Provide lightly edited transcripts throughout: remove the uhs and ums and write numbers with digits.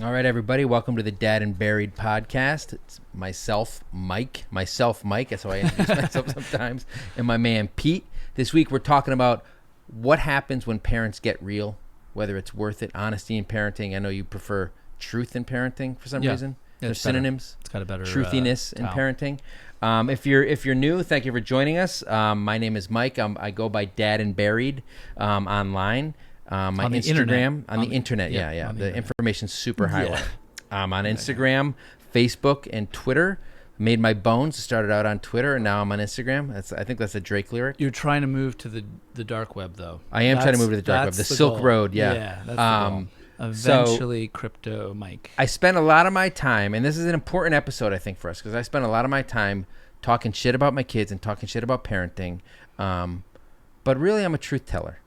All right, everybody. Welcome to the Dad and Buried podcast. It's myself, Mike. That's how I introduce myself sometimes. And my man, Pete. This week, we're talking about what happens when parents get real, whether it's worth it, honesty in parenting. I know you prefer truth in parenting for some reason. There's synonyms. It's got a better truthiness in parenting. If you're new, thank you for joining us. My name is Mike. I go by Dad and Buried online. My on the Instagram, internet. on the internet. The information's super highlight. On Yeah. Instagram, Facebook, and Twitter. Made my bones. Started out on Twitter, and now I'm on Instagram. I think that's a Drake lyric. You're trying to move to the dark web, though. I am trying to move to the dark web, the Silk goal. Road. Yeah, that's the goal. Eventually, crypto, Mike. I spent a lot of my time, and this is an important episode, I think, for us, because I spent a lot of my time talking shit about my kids and talking shit about parenting. But really, I'm a truth teller.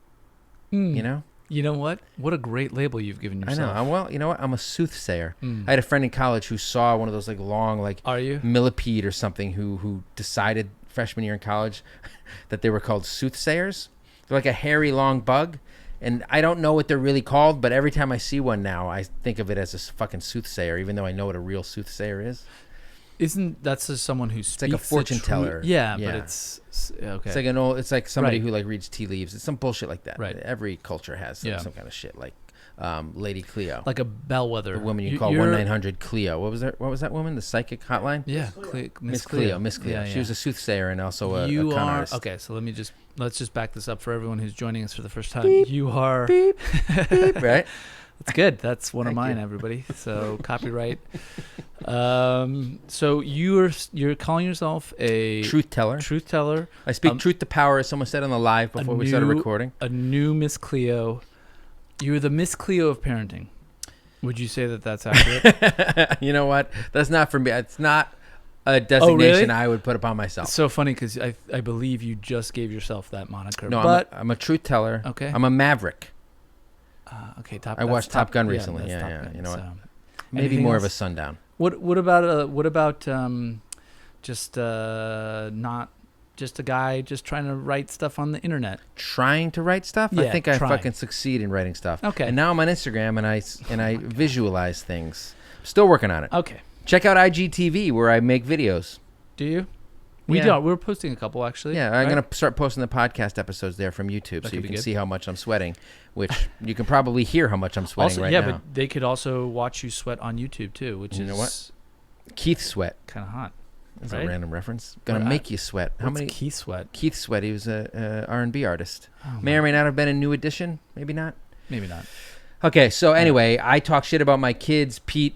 You know? You know what? What a great label you've given yourself. I know. Well, you know what? I'm a soothsayer. Mm. I had a friend in college who saw one of those long Are you? millipede or something who decided freshman year in college that they were called soothsayers. They're like a hairy long bug. And I don't know what they're really called, but every time I see one now, I think of it as a fucking soothsayer, even though I know what a real soothsayer is. Isn't that just someone who speaks? It's like a fortune teller. Yeah, but it's okay. It's like it's like somebody who reads tea leaves. It's some bullshit like that. Right. Every culture has some kind of shit like Lady Cleo. Like a bellwether. The woman you call 1-900-CLEO. What was that woman? The psychic hotline? Yeah, Miss Cleo. Yeah. She was a soothsayer and also a con artist. Okay, so let's just back this up for everyone who's joining us for the first time. Beep, you are beep, beep, right? That's good. That's one of Thank mine, you. everybody. So copyright. So you're calling yourself a Truth teller. Truth teller. I speak truth to power, as someone said on the live before we started recording. A new Miss Cleo. You're the Miss Cleo of parenting. Would you say that that's accurate? You know what? That's not for me. It's not a designation really? I would put upon myself. It's so funny because I believe you just gave yourself that moniker. No, but I'm a truth teller. Okay. I'm a maverick. Okay, I watched Top Gun recently. that's Yeah. Top Gun, You know what? so. Maybe Anything more else? of a sundown. What about just not just a guy just trying to write stuff on the internet? Trying to write stuff? I Yeah, think I trying. fucking succeed in writing stuff. Okay. And now I'm on Instagram and I visualize things. Still working on it. Okay. Check out IGTV where I make videos. Do you? We Yeah. don't. We're posting a couple actually. Yeah, I'm going to start posting the podcast episodes there from YouTube That so you could be can good. see how much I'm sweating, which you can probably hear how much I'm sweating Also, right yeah, now. but they could also watch you sweat on YouTube too, which You is know what? Keith Sweat. kind of hot. That's Right? a random reference. Gonna What- make you sweat. How What's many? Keith Sweat? Keith Sweat. He was a R&B artist. Oh, May or may not have been in New Edition. Maybe not. maybe not. Okay, so anyway, I talk shit about my kids. Pete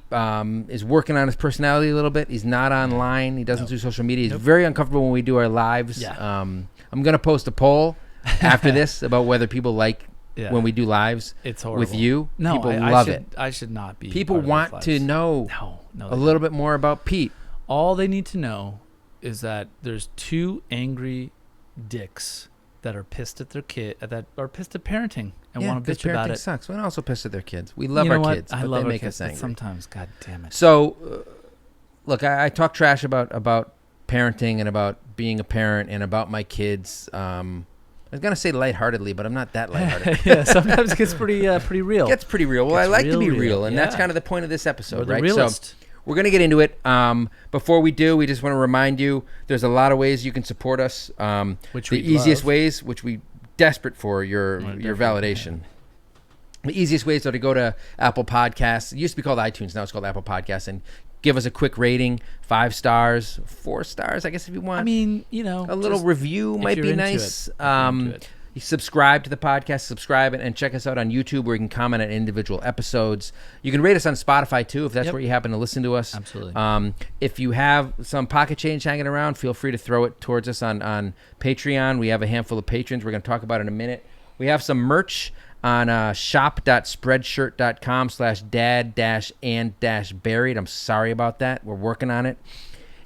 is working on his personality a little bit. He's not online. He doesn't do social media. He's very uncomfortable when we do our lives. Yeah. I'm going to post a poll after this about whether people like Yeah. when we do lives It's horrible. with you. No, people I love should, it. I should not be. People part of want those to lives. know No, a little bit more about Pete. All they need to know is that there's two angry dicks that are pissed at their kid, that are pissed at parenting and want to bitch about parenting it. sucks. We're also pissed at their kids. We love You know our what? kids, I but love they our make kids, us but angry. sometimes, god damn it. So, look, I talk trash about parenting and about being a parent and about my kids. I was gonna say lightheartedly, but I'm not that lighthearted. Yeah, sometimes it gets pretty real. It gets pretty real. Well, I Gets like to be real, real, and that's yeah. kind of the point of this episode, We're the right? realist. So we're gonna get into it. Before we do, we just want to remind you there's a lot of ways you can support us. Which the we'd easiest love. ways, which we desperate for your Definitely, validation. The easiest ways are to go to Apple Podcasts. It used to be called iTunes. Now it's called Apple Podcasts, and give us a quick rating, 5 stars, 4 stars, I guess if you want. I mean, you know, a little just review if might you're be into nice. it, if you're into it. You subscribe to the podcast, subscribe and check us out on YouTube where you can comment on individual episodes. You can rate us on Spotify too if that's Yep. where you happen to listen to us. Absolutely. If you have some pocket change hanging around, feel free to throw it towards us on Patreon. We have a handful of patrons we're going to talk about in a minute. We have some merch on shop.spreadshirt.com/dad-and-buried. I'm sorry about that. We're working on it.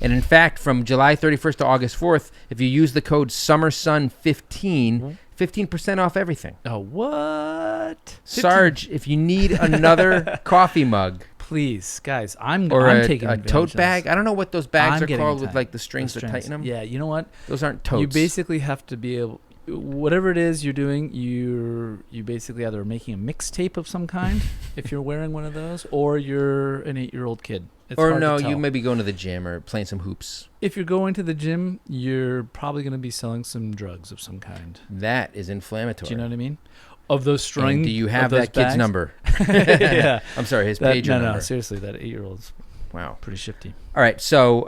And in fact, from July 31st to August 4th, if you use the code SummerSun15, 15% off everything. Oh, what? Sarge, if you need another coffee mug Please, guys, I'm or taking a advantage tote of this. bag, I don't know what those bags I'm are getting called the with like the strings that tighten them. Yeah, you know what? Those aren't totes. You basically have to be able. whatever it is you're doing, you basically either making a mixtape of some kind if you're wearing one of those, or you're an 8-year-old kid. It's Or hard no, to tell. you may be going to the gym or playing some hoops. If you're going to the gym, you're probably going to be selling some drugs of some kind. That is inflammatory. Do you know what I mean? Of those strung. And do you have those that kid's bags? number? Yeah. I'm sorry, his That, pager no, number. no, seriously, that 8-year-old's Wow. pretty shifty. All right, so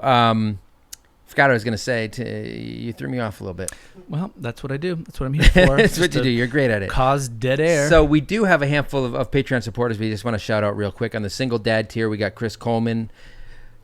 forgot what I was going to say. You threw me off a little bit. Well, that's what I do. That's what I'm here for. That's what Just you to do. You're great at it. Cause dead air. So we do have a handful of Patreon supporters. We just want to shout out real quick. On the single dad tier, we got Chris Coleman,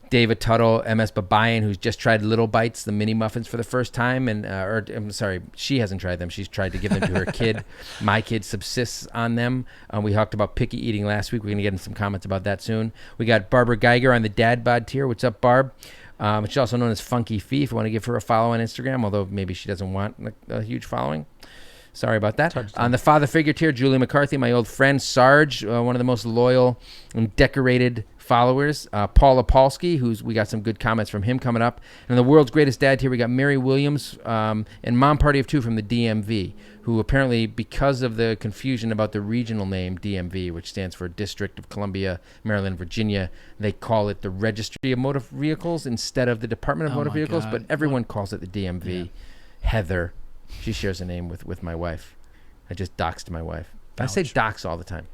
David Tuttle, MS Babayan, who's just tried Little Bites, the mini muffins for the first time. And or I'm sorry, she hasn't tried them. She's tried to give them to her kid. My kid subsists on them. We talked about picky eating last week. We're going to get in some comments about that soon. We got Barbara Geiger on the dad bod tier. What's up, Barb? She's also known as Funky Fee, if you want to give her a follow on Instagram, although maybe she doesn't want a huge following. Sorry about that. On the father figure tier, Julie McCarthy, my old friend Sarge, one of the most loyal and decorated followers. Paul Opolsky, we got some good comments from him coming up. And on the world's greatest dad tier, we got Mary Williams and Mom Party of Two from the DMV, who apparently, because of the confusion about the regional name DMV, which stands for District of Columbia, Maryland, Virginia, they call it the Registry of Motor Vehicles instead of the Department of Motor Vehicles, God. but everyone calls it the DMV. Yeah. Heather, she shares a name with my wife. I just doxed my wife. I say Ouch. dox all the time.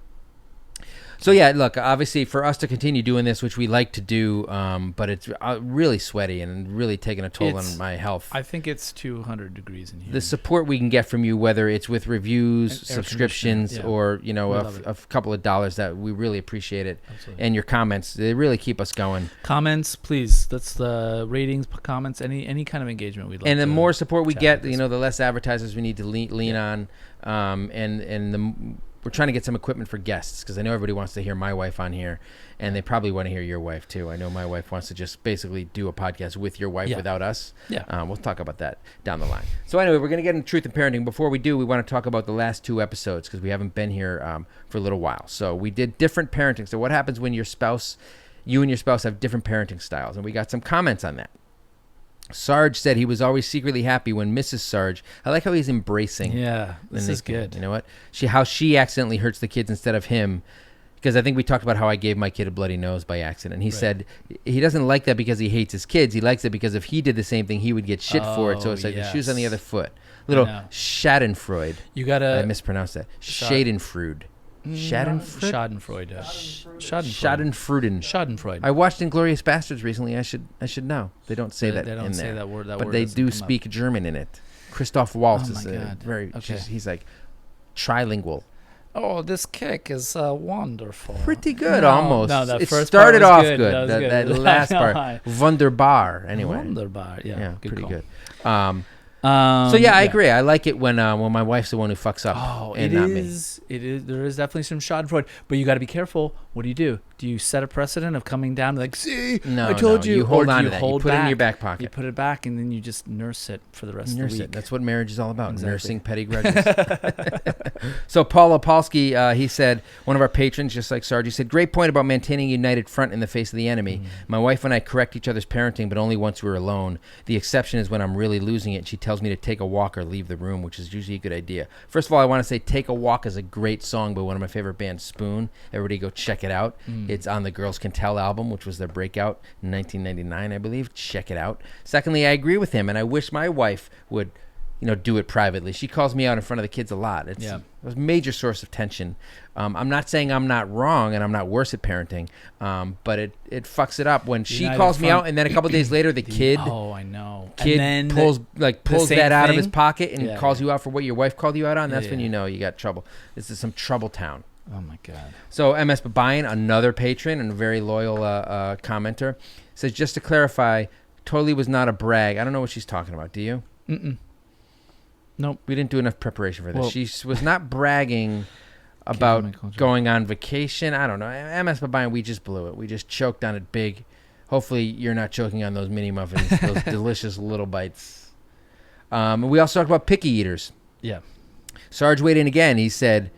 So yeah, look, obviously for us to continue doing this, which we like to do, but it's really sweaty and really taking a toll on my health. I think it's 200 degrees in here. The support we can get from you, whether it's with reviews, Air subscriptions, conditioner, yeah. or We love it. a couple of dollars, that we really appreciate it. Absolutely. And your comments, they really keep us going. Comments, please. That's the ratings, comments, any kind of engagement we'd like. And the to more support we chat get, with this. the less advertisers we need to lean on. We're trying to get some equipment for guests, because I know everybody wants to hear my wife on here, and they probably want to hear your wife too. I know my wife wants to just basically do a podcast with your wife without us. Yeah. We'll talk about that down the line. So anyway, we're going to get into truth and parenting. Before we do, we want to talk about the last 2 episodes, because we haven't been here for a little while. So we did different parenting. So what happens when you and your spouse have different parenting styles? And we got some comments on that. Sarge said he was always secretly happy when Mrs. Sarge, I like how he's embracing. Yeah, this is good. You know what? How she accidentally hurts the kids instead of him. Because I think we talked about how I gave my kid a bloody nose by accident. And he said he doesn't like that because he hates his kids. He likes it because if he did the same thing, he would get shit for it. So it's like the shoe's on the other foot. Little Schadenfreude. You gotta. I mispronounced that. Schadenfreude. Schadenfreude. Schadenfreude. I watched Inglourious Bastards recently. I should know. They don't say that. They don't in say there, that word. That but word they doesn't do come speak German in it. Christoph Waltz Oh is my God. very. Okay. He's like trilingual. Oh, this cake is wonderful. Pretty good, No, almost. no, that it first started part off was good. good. That was good. That I last know. part, Wunderbar. Anyway, Wunderbar. Yeah, pretty call. good. So I agree. I like it when my wife's the one who fucks up. Oh, and it not is. It is. There is definitely some Schadenfreude, but you got to be careful. What do? Do you set a precedent of coming down like, see, No, I told no, you? you hold or on do to that. You hold put it in back? your back pocket. You put it back, and then you just nurse it for the rest of the week. That's what marriage is all about. Exactly. Nursing petty grudges. So Paul Opolsky, he said, one of our patrons, just like Sarge, he said, great point about maintaining a united front in the face of the enemy. My wife and I correct each other's parenting, but only once we're alone. The exception is when I'm really losing it and she tells me to take a walk or leave the room, which is usually a good idea. First of all, I want to say Take a Walk is a great song by one of my favorite bands, Spoon. Everybody go check it out. It's on the Girls Can Tell album, which was their breakout in 1999, I believe. Check it out. Secondly, I agree with him, and I wish my wife would do it privately. She calls me out in front of the kids a lot. It's a major source of tension. I'm not saying I'm not wrong and I'm not worse at parenting, but it fucks it up when she calls me out and then a couple days later the kid I know. Kid and then pulls that out of his thing? pocket and calls you out for what your wife called you out on. That's when you know you got trouble. This is some trouble town. Oh my God. So MS Babayan, another patron and a very loyal commenter, says, just to clarify, totally was not a brag. I don't know what she's talking about. Do you? Nope. We didn't do enough preparation for this. Well, she was not bragging about going on vacation. I don't know. MS Babayan, we just blew it. We just choked on it big. Hopefully you're not choking on those mini muffins, those delicious little bites. We also talked about picky eaters. Yeah. Sarge weighed in again. He said,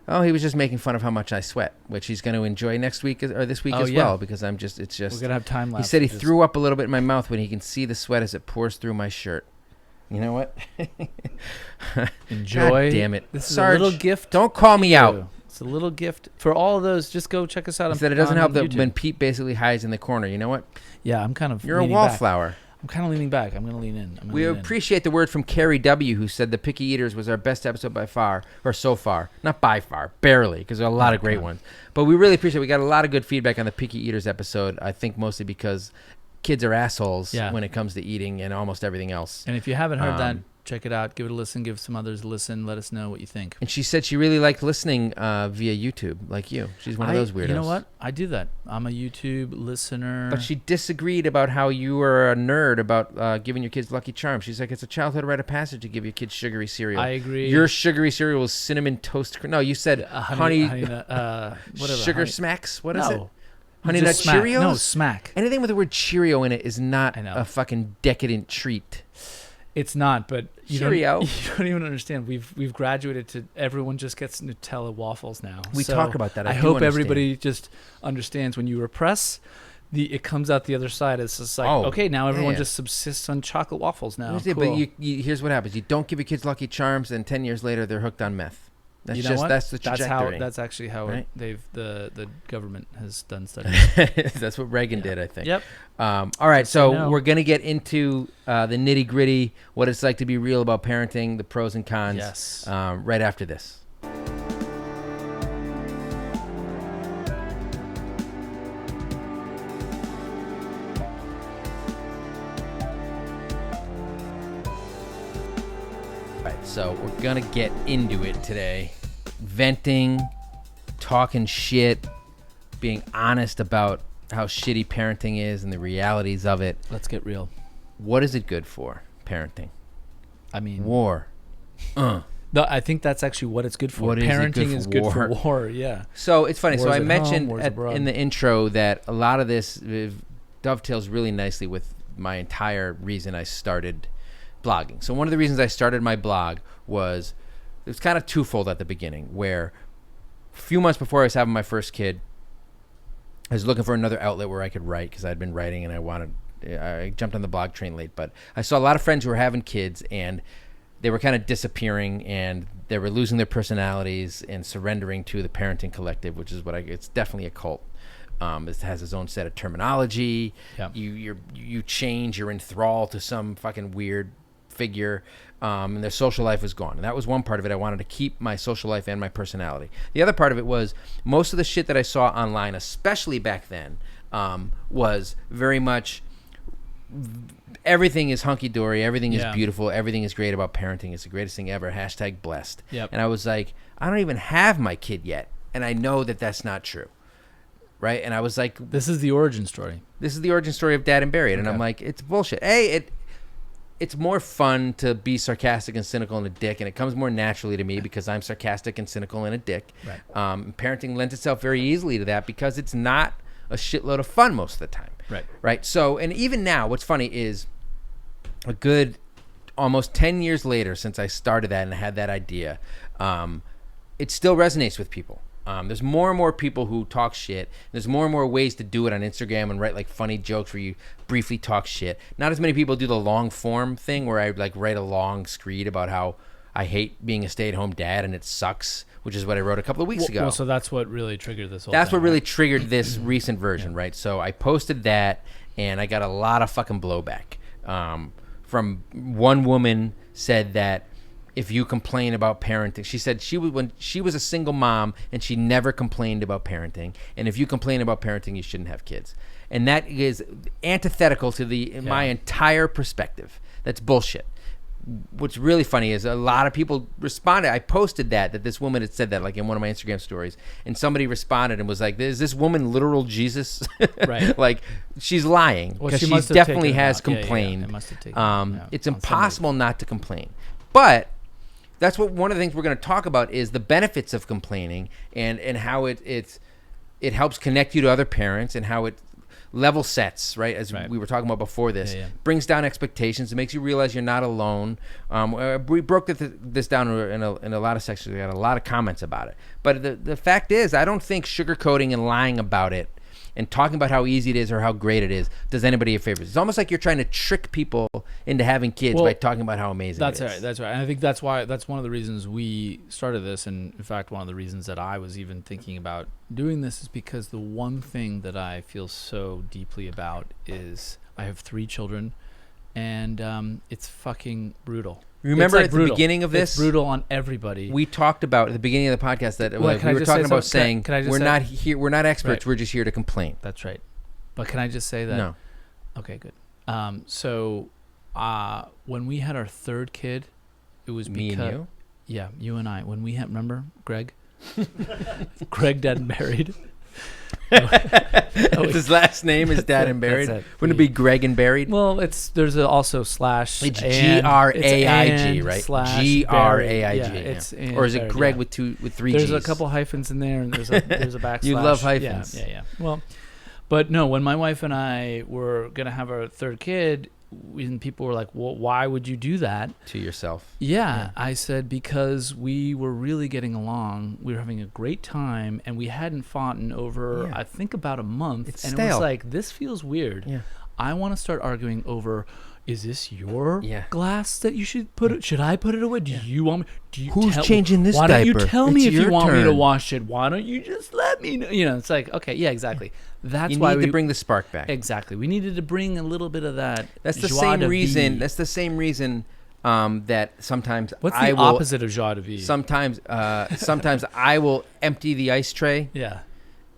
he was just making fun of how much I sweat, which he's going to enjoy next week or this week well, because it's just. We're going to have time lapse. He said he threw up a little bit in my mouth when he can see the sweat as it pours through my shirt. You know what? Enjoy. God damn it. This is Sarge, a little gift. Don't call me out. It's a little gift for all of those. Just go check us out. He said it doesn't help that YouTube. when Pete basically hides in the corner. You know what? Yeah, I'm kind of. You're a leaning back. wallflower. I'm kind of leaning back. I'm going to lean in. We appreciate the word from Carrie W., who said the Picky Eaters was our best episode by far, or so far. Not by far, barely, because there are a lot of great ones. But we really appreciate it. We got a lot of good feedback on the Picky Eaters episode, I think mostly because kids are assholes when it comes to eating and almost everything else. And if you haven't heard that, check it out. Give it a listen. Give some others a listen. Let us know what you think. And she said she really liked listening via YouTube, like you. She's one of those weirdos. You know what? I do that. I'm a YouTube listener. But she disagreed about how you were a nerd about giving your kids Lucky Charms. She's like, it's a childhood rite of passage to give your kids sugary cereal. I agree. Your sugary cereal was cinnamon toast. No, you said honey whatever. Sugar Honey. Smacks. What is it? No. Honey Nut Smack. Cheerios? No, Smack. Anything with the word Cheerio in it is not a fucking decadent treat. It's not, but you Cheerio. don't even understand. We've graduated to everyone just gets Nutella waffles now. We talk about that. I hope everybody just understands when you repress, it comes out the other side. It's just like, okay, now everyone just subsists on chocolate waffles now. Cool. But here's what happens: you don't give your kids Lucky Charms, and 10 years later they're hooked on meth. That's that's the trajectory. That's actually how the government has done studies. That's what Reagan did, I think. Yep. All right, so we're gonna get into the nitty gritty, what it's like to be real about parenting, the pros and cons. Yes. Right after this. So we're going to get into it today. Venting, talking shit, being honest about how shitty parenting is and the realities of it. Let's get real. What is it good for, parenting? I mean... War. No, I think that's actually what it's good for. Parenting is good for war, yeah. So it's funny. Wars so I at mentioned home, in the intro that a lot of this dovetails really nicely with my entire reason I started blogging. So one of the reasons I started my blog was, it was kind of twofold at the beginning, where a few months before I was having my first kid, I was looking for another outlet where I could write, because I'd been writing and I jumped on the blog train late, but I saw a lot of friends who were having kids and they were kind of disappearing and they were losing their personalities and surrendering to the parenting collective, which is it's definitely a cult. It has its own set of terminology. Yep. You change, you're enthralled to some fucking weird figure, and their social life is gone. And that was one part of it. I wanted to keep my social life and my personality. The other part of it was most of the shit that I saw online, especially back then, was very much everything is hunky-dory, everything is beautiful, everything is great about parenting. It's the greatest thing ever, #blessed. Yep. And I was like, I don't even have my kid yet, and I know that that's not true. Right? And I was like... This is the origin story. This is the origin story of Dad and Buried. And I'm like, it's bullshit. It's more fun to be sarcastic and cynical and a dick, and it comes more naturally to me because I'm sarcastic and cynical and a dick. Right. Parenting lends itself very easily to that because it's not a shitload of fun most of the time. Right. So, and even now, what's funny is a good almost 10 years later since I started that and I had that idea, it still resonates with people. There's more and more people who talk shit. There's more and more ways to do it on Instagram and write like funny jokes where you briefly talk shit. Not as many people do the long form thing where I like write a long screed about how I hate being a stay-at-home dad and it sucks, which is what I wrote a couple of weeks ago. Well, so that's what really triggered this whole That's thing, what really triggered this recent version, right? So I posted that and I got a lot of fucking blowback. From one woman said that if you complain about parenting, she said when she was a single mom and she never complained about parenting, and if you complain about parenting, you shouldn't have kids. And that is antithetical to my entire perspective. That's bullshit. What's really funny is a lot of people responded. I posted that this woman had said that like in one of my Instagram stories, and somebody responded and was like, is this woman literal Jesus? Right. Like she's lying because she definitely has complained. It must have taken it's impossible not to complain. But that's what one of the things we're going to talk about is the benefits of complaining and how it helps connect you to other parents and how it level sets, right? As we were talking about before this, brings down expectations. It makes you realize you're not alone. We broke this down in a lot of sections. We got a lot of comments about it. But the fact is, I don't think sugarcoating and lying about it and talking about how easy it is or how great it is does anybody a favor. It's almost like you're trying to trick people into having kids by talking about how amazing it is. That's right. That's right. And I think that's one of the reasons we started this. And in fact, one of the reasons that I was even thinking about doing this is because the one thing that I feel so deeply about is I have 3 children, and it's fucking brutal. Remember at the beginning of this? It's brutal on everybody. We talked about at the beginning of the podcast that we were talking about saying we're not here, we're not experts, we're just here to complain. That's right. But can I just say that? No. Okay, good. So when we had our 3rd kid, it was me and you? Yeah, you and I. When we had, remember Greg? Greg Dead and Buried. His last name is Dad and Buried. Wouldn't it be Greg and Buried? Well, there's also slash. It's Graig, right? Graig. Yeah, or is it Greg with 3 G's? There's a couple hyphens in there, and there's a backslash. You love hyphens. Yeah. Well, but no, when my wife and I were gonna have our 3rd kid, when people were like, well, why would you do that to yourself? Yeah, I said because we were really getting along, we were having a great time, and we hadn't fought in over I think about a month. It's and stale. It was like, this feels weird. Yeah. I want to start arguing over, is this your glass that you should put it? Should I put it away? Do you want me? Who's changing this diaper? Why don't you tell me if you want me to turn. wash it? Why don't you just let me know? You know, it's like, okay, yeah, exactly. That's why we need to bring the spark back. Exactly. We needed to bring a little bit of that. That's the same reason. That's the same reason that sometimes What's the opposite of joie de vivre? Sometimes I will empty the ice tray. Yeah.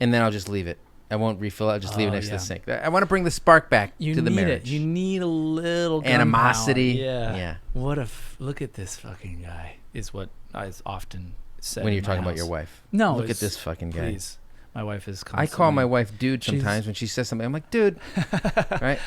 And then I'll just leave it. I won't refill it. I'll just leave it next to the sink. I want to bring the spark back to the marriage. You need a little animosity. Yeah. Look at this fucking guy is what I often say when you're talking about your wife. No, look at this fucking guy. Please. My wife is constantly. I call my wife dude sometimes when she says something. I'm like, dude. Right?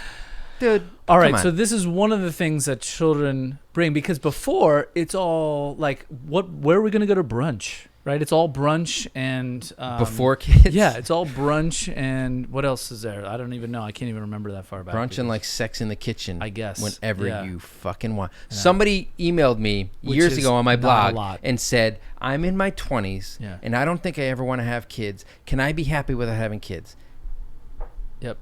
Dude. All right. So this is one of the things that children bring, because before it's all like, where are we going to go to brunch? Right? It's all brunch and... before kids? Yeah, it's all brunch and what else is there? I don't even know. I can't even remember that far back. Brunch and like sex in the kitchen. I guess. Whenever you fucking want. Yeah. Somebody emailed me years ago on my blog and said, I'm in my 20s and I don't think I ever want to have kids. Can I be happy without having kids? Yep.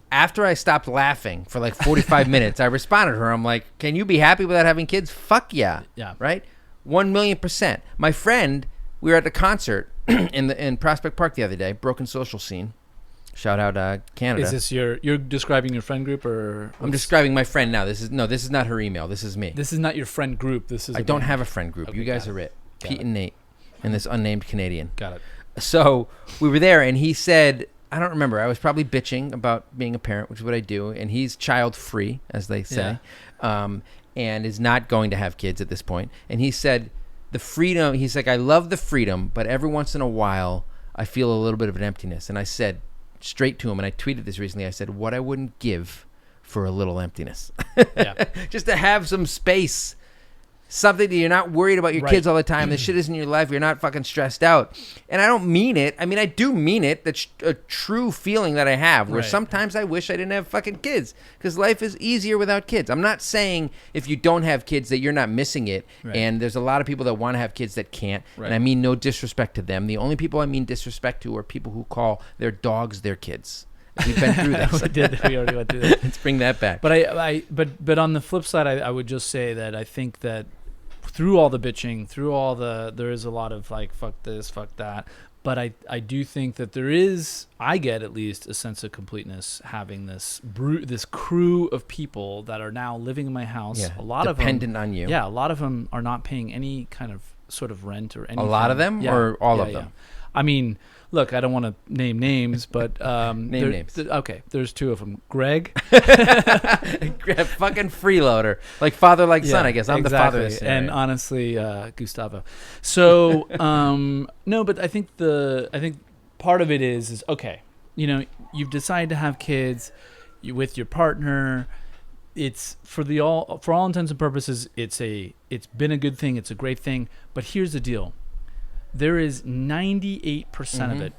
After I stopped laughing for like 45 minutes, I responded to her. I'm like, can you be happy without having kids? Fuck yeah. Yeah. Right? 1,000,000%. My friend, we were at the concert in Prospect Park the other day, Broken Social Scene. Shout out Canada. Is this you're describing your friend group, or I'm describing my friend now. This is not her email. This is me. This is not your friend group. This is I don't have a friend group. Okay, you guys are it. Pete and Nate and this unnamed Canadian. Got it. So we were there and he said, I don't remember. I was probably bitching about being a parent, which is what I do, and he's child free, as they say. And is not going to have kids at this point. And he said, the freedom, he's like, I love the freedom, but every once in a while, I feel a little bit of an emptiness. And I said straight to him, and I tweeted this recently, I said, what I wouldn't give for a little emptiness. Just to have some space. Something that you're not worried about your kids all the time. This shit isn't your life. You're not fucking stressed out. And I don't mean it. I mean, I do mean it. That's a true feeling that I have, where sometimes I wish I didn't have fucking kids, because life is easier without kids. I'm not saying if you don't have kids that you're not missing it. And there's a lot of people that want to have kids that can't. And I mean no disrespect to them. The only people I mean disrespect to are people who call their dogs their kids. We've been through that. We already went through that. Let's bring that back. But on the flip side, I would just say that I think that through all the bitching, there is a lot of like, fuck this, fuck that. But I do think that I get at least a sense of completeness having this crew of people that are now living in my house. Yeah, a lot of them dependent on you. Yeah, a lot of them are not paying any kind of sort of rent or anything. A lot of them, or all of them? Yeah. I mean, look, I don't want to name names, but name names. Okay, there's 2 of them. Greg, fucking freeloader, like father, like son. I guess I'm the father of this scenario. And honestly, Gustavo. So no, but I think part of it is okay. You know, you've decided to have kids with your partner. It's for all intents and purposes, it's been a good thing. It's a great thing. But here's the deal. There is 98% of it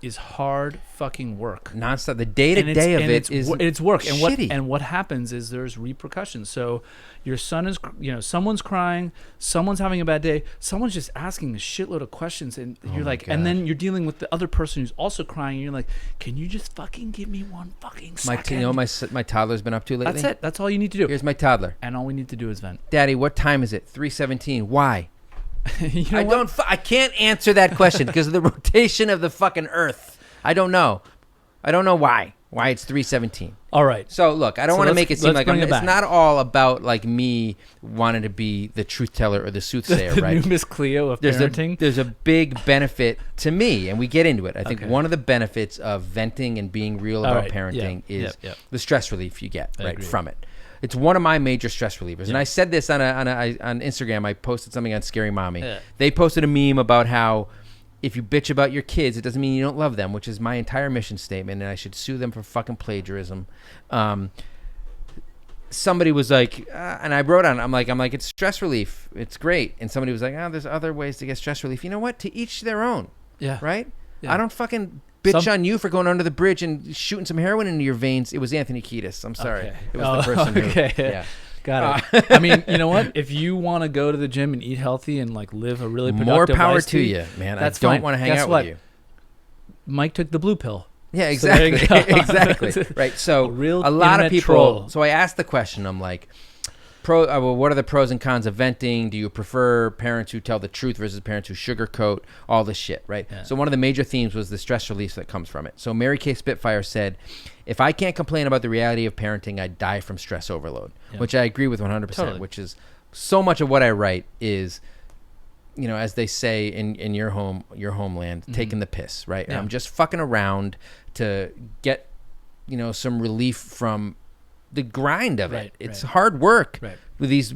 is hard fucking work. Nonstop. The day-to-day of it is it's work. And shitty. what happens is there's repercussions. So your son is, someone's crying, someone's having a bad day, someone's just asking a shitload of questions, and you're like, and then you're dealing with the other person who's also crying, and you're like, can you just fucking give me one fucking second? You know what my toddler's been up to lately? That's it. That's all you need to do. Here's my toddler. And all we need to do is vent. Daddy, what time is it? 3:17. Why? You know I can't answer that question because of the rotation of the fucking earth. I don't know why it's 3:17. All right. So look, I don't want to make it seem like it's back. not all about like me wanting to be the truth teller or the soothsayer, the right? new Miss Cleo of parenting. There's a big benefit to me, and we get into it. I think one of the benefits of venting and being real about parenting is the stress relief you get from it. It's one of my major stress relievers. And I said this on Instagram. I posted something on Scary Mommy. Yeah. They posted a meme about how if you bitch about your kids, it doesn't mean you don't love them, which is my entire mission statement, and I should sue them for fucking plagiarism. Somebody was like, and I wrote on it, I'm like, it's stress relief. It's great. And somebody was like, there's other ways to get stress relief. You know what? To each their own. Yeah. Right? Yeah. I don't fucking bitch on you for going under the bridge and shooting some heroin into your veins. It was Anthony Kiedis. I'm sorry. Okay. It was the person who. Yeah. Got it. I mean, you know what? If you want to go to the gym and eat healthy and like live a really productive more power life to you, man. I don't want to hang out with you. Mike took the blue pill. Yeah, exactly. So exactly. Right. So a lot of people. Troll. So I asked the question. I'm like, what are the pros and cons of venting? Do you prefer parents who tell the truth versus parents who sugarcoat? All this shit, right? Yeah. So one of the major themes was the stress release that comes from it. So Mary Kay Spitfire said, if I can't complain about the reality of parenting, I die from stress overload, which I agree with 100%, totally. Which is so much of what I write is, as they say in your homeland, taking the piss, right? Yeah. I'm just fucking around to get, some relief from the grind of it. It's hard work with these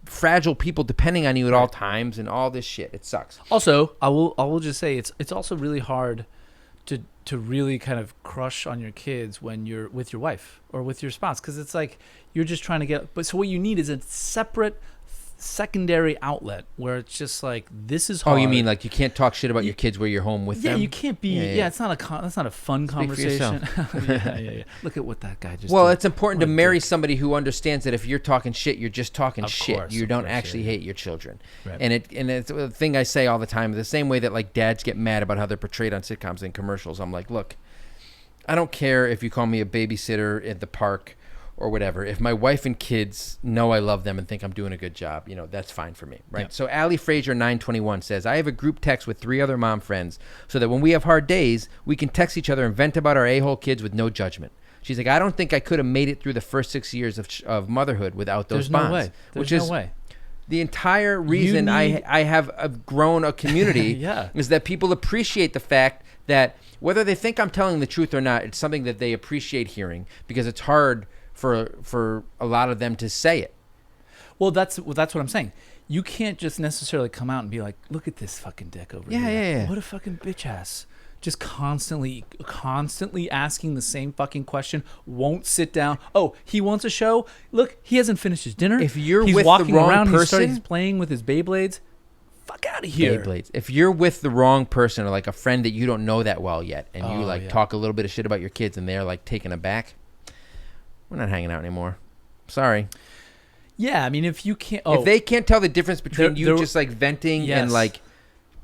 fragile people depending on you at all times and all this shit. It sucks. Also, I will just say it's also really hard to really kind of crush on your kids when you're with your wife or with your spouse, because it's like you're just trying to get. But so what you need is a separate secondary outlet where it's just like, this is hard. Oh, you mean like you can't talk shit about your kids where you're home with them? Yeah, you can't be. Yeah, it's not that's not a fun conversation. yeah. Look at what that guy just. Well, did. It's important to marry somebody who understands that if you're talking shit, you're just talking shit. You don't actually hate your children. Right. And it's a thing I say all the time. The same way that like dads get mad about how they're portrayed on sitcoms and commercials. I'm like, look, I don't care if you call me a babysitter at the park or whatever. If my wife and kids know I love them and think I'm doing a good job, that's fine for me, right? Yep. So Allie Frazier 921 says, I have a group text with 3 other mom friends so that when we have hard days, we can text each other and vent about our a-hole kids with no judgment. She's like, I don't think I could have made it through the first 6 years of motherhood without those bonds. There's no way. The entire reason I have grown a community is that people appreciate the fact that whether they think I'm telling the truth or not, it's something that they appreciate hearing because it's hard for a lot of them to say it. Well, that's what I'm saying. You can't just necessarily come out and be like, look at this fucking dick over here. Yeah. What a fucking bitch ass. Just constantly asking the same fucking question. Won't sit down. Oh, he wants a show. Look, he hasn't finished his dinner. If you're he's with walking the wrong around, person, he's playing with his Beyblades. Fuck out of here. Beyblades. If you're with the wrong person or like a friend that you don't know that well yet, and you talk a little bit of shit about your kids, and they're like taken aback. We're not hanging out anymore. Sorry. Yeah, I mean, if you can't... if they can't tell the difference between you just like venting and like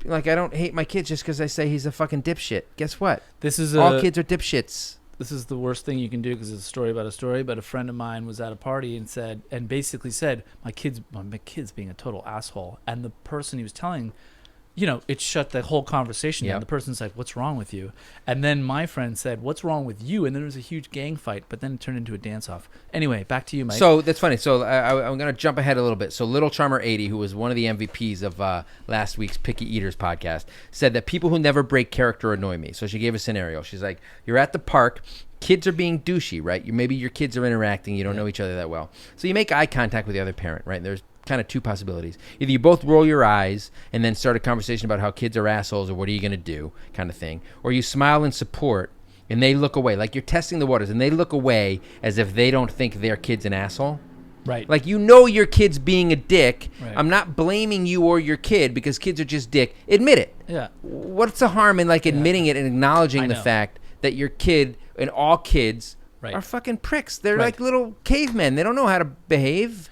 I don't hate my kids just because I say he's a fucking dipshit. Guess what? All kids are dipshits. This is the worst thing you can do because it's a story about a story, but a friend of mine was at a party and basically said, my kid's being a total asshole. And the person he was telling... it shut the whole conversation down. The person's like, what's wrong with you? And then my friend said, what's wrong with you? And then there was a huge gang fight, but then it turned into a dance-off. Anyway, back to you, Mike. So that's funny. So I'm going to jump ahead a little bit. So Little Charmer 80, who was one of the MVPs of last week's Picky Eaters podcast, said that people who never break character annoy me. So she gave a scenario. She's like, you're at the park. Kids are being douchey, right? Maybe your kids are interacting. You don't know each other that well. So you make eye contact with the other parent, right? There's kind of 2 possibilities. Either you both roll your eyes and then start a conversation about how kids are assholes or what are you going to do kind of thing. Or you smile in support and they look away. Like you're testing the waters and they look away as if they don't think their kid's an asshole. Right. Like, you know your kid's being a dick. Right. I'm not blaming you or your kid because kids are just dick. Admit it. Yeah. What's the harm in like admitting it and acknowledging I the know. fact that your kid and all kids Right. are fucking pricks? They're Right. like little cavemen. They don't know how to behave.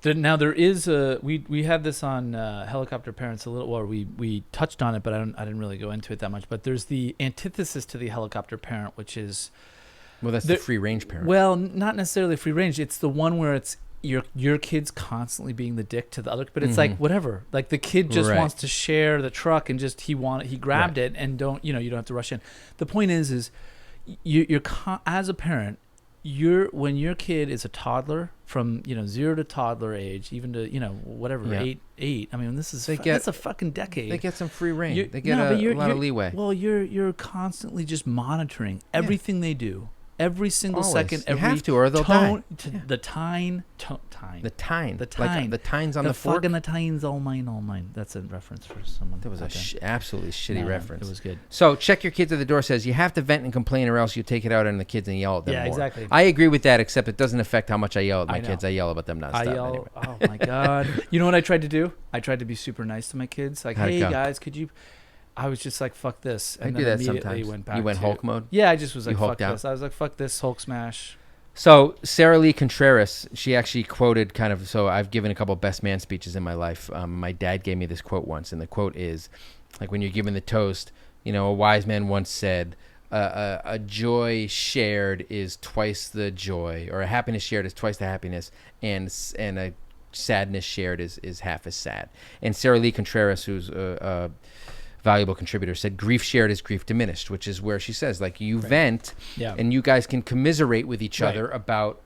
Now there is a we had this on Helicopter Parents a little, or we touched on it, but I didn't really go into it that much. But there's the antithesis to the helicopter parent, which is Well, that's the free range parent. well, not necessarily free range. It's the one where it's your kid's constantly being the dick to the other, but it's like whatever. Like the kid just Right. wants to share the truck and just he grabbed it and you don't have to rush in. The point is as a parent, when your kid is a toddler from 0 to toddler age, even to whatever 8. I mean, that's a fucking decade. They get some free reign. They get a lot of leeway. Well, you're constantly just monitoring everything they do. Every single Always. second, You every have to, or they'll die. The tine. The tine. The Like, tine. the tine's on the fork. Fucking the tine's all mine, all mine. That's a reference for someone. That was absolutely shitty reference. It was good. So, check your kids at the door says you have to vent and complain or else you take it out on the kids and yell at them more. Exactly. I agree with that, except it doesn't affect how much I yell at my I know. kids. I yell about them nonstop anyway. Oh my God. You know what I tried to do? I tried to be super nice to my kids. Like, How'd it hey go? guys, could you... I was just like, fuck this. I And do then that immediately sometimes. went back You went to, Hulk mode? Yeah, I just was You like, fuck hulked out? this. I was like, fuck this, Hulk smash. So, Sarah Lee Contreras, she actually quoted so I've given a couple best man speeches in my life. My dad gave me this quote once, and the quote is, like when you're giving the toast, a wise man once said, a joy shared is twice the joy, or a happiness shared is twice the happiness, and a sadness shared is half as sad. And Sarah Lee Contreras, who's a valuable contributor, said grief shared is grief diminished, which is where she says, like, you vent and you guys can commiserate with each other about,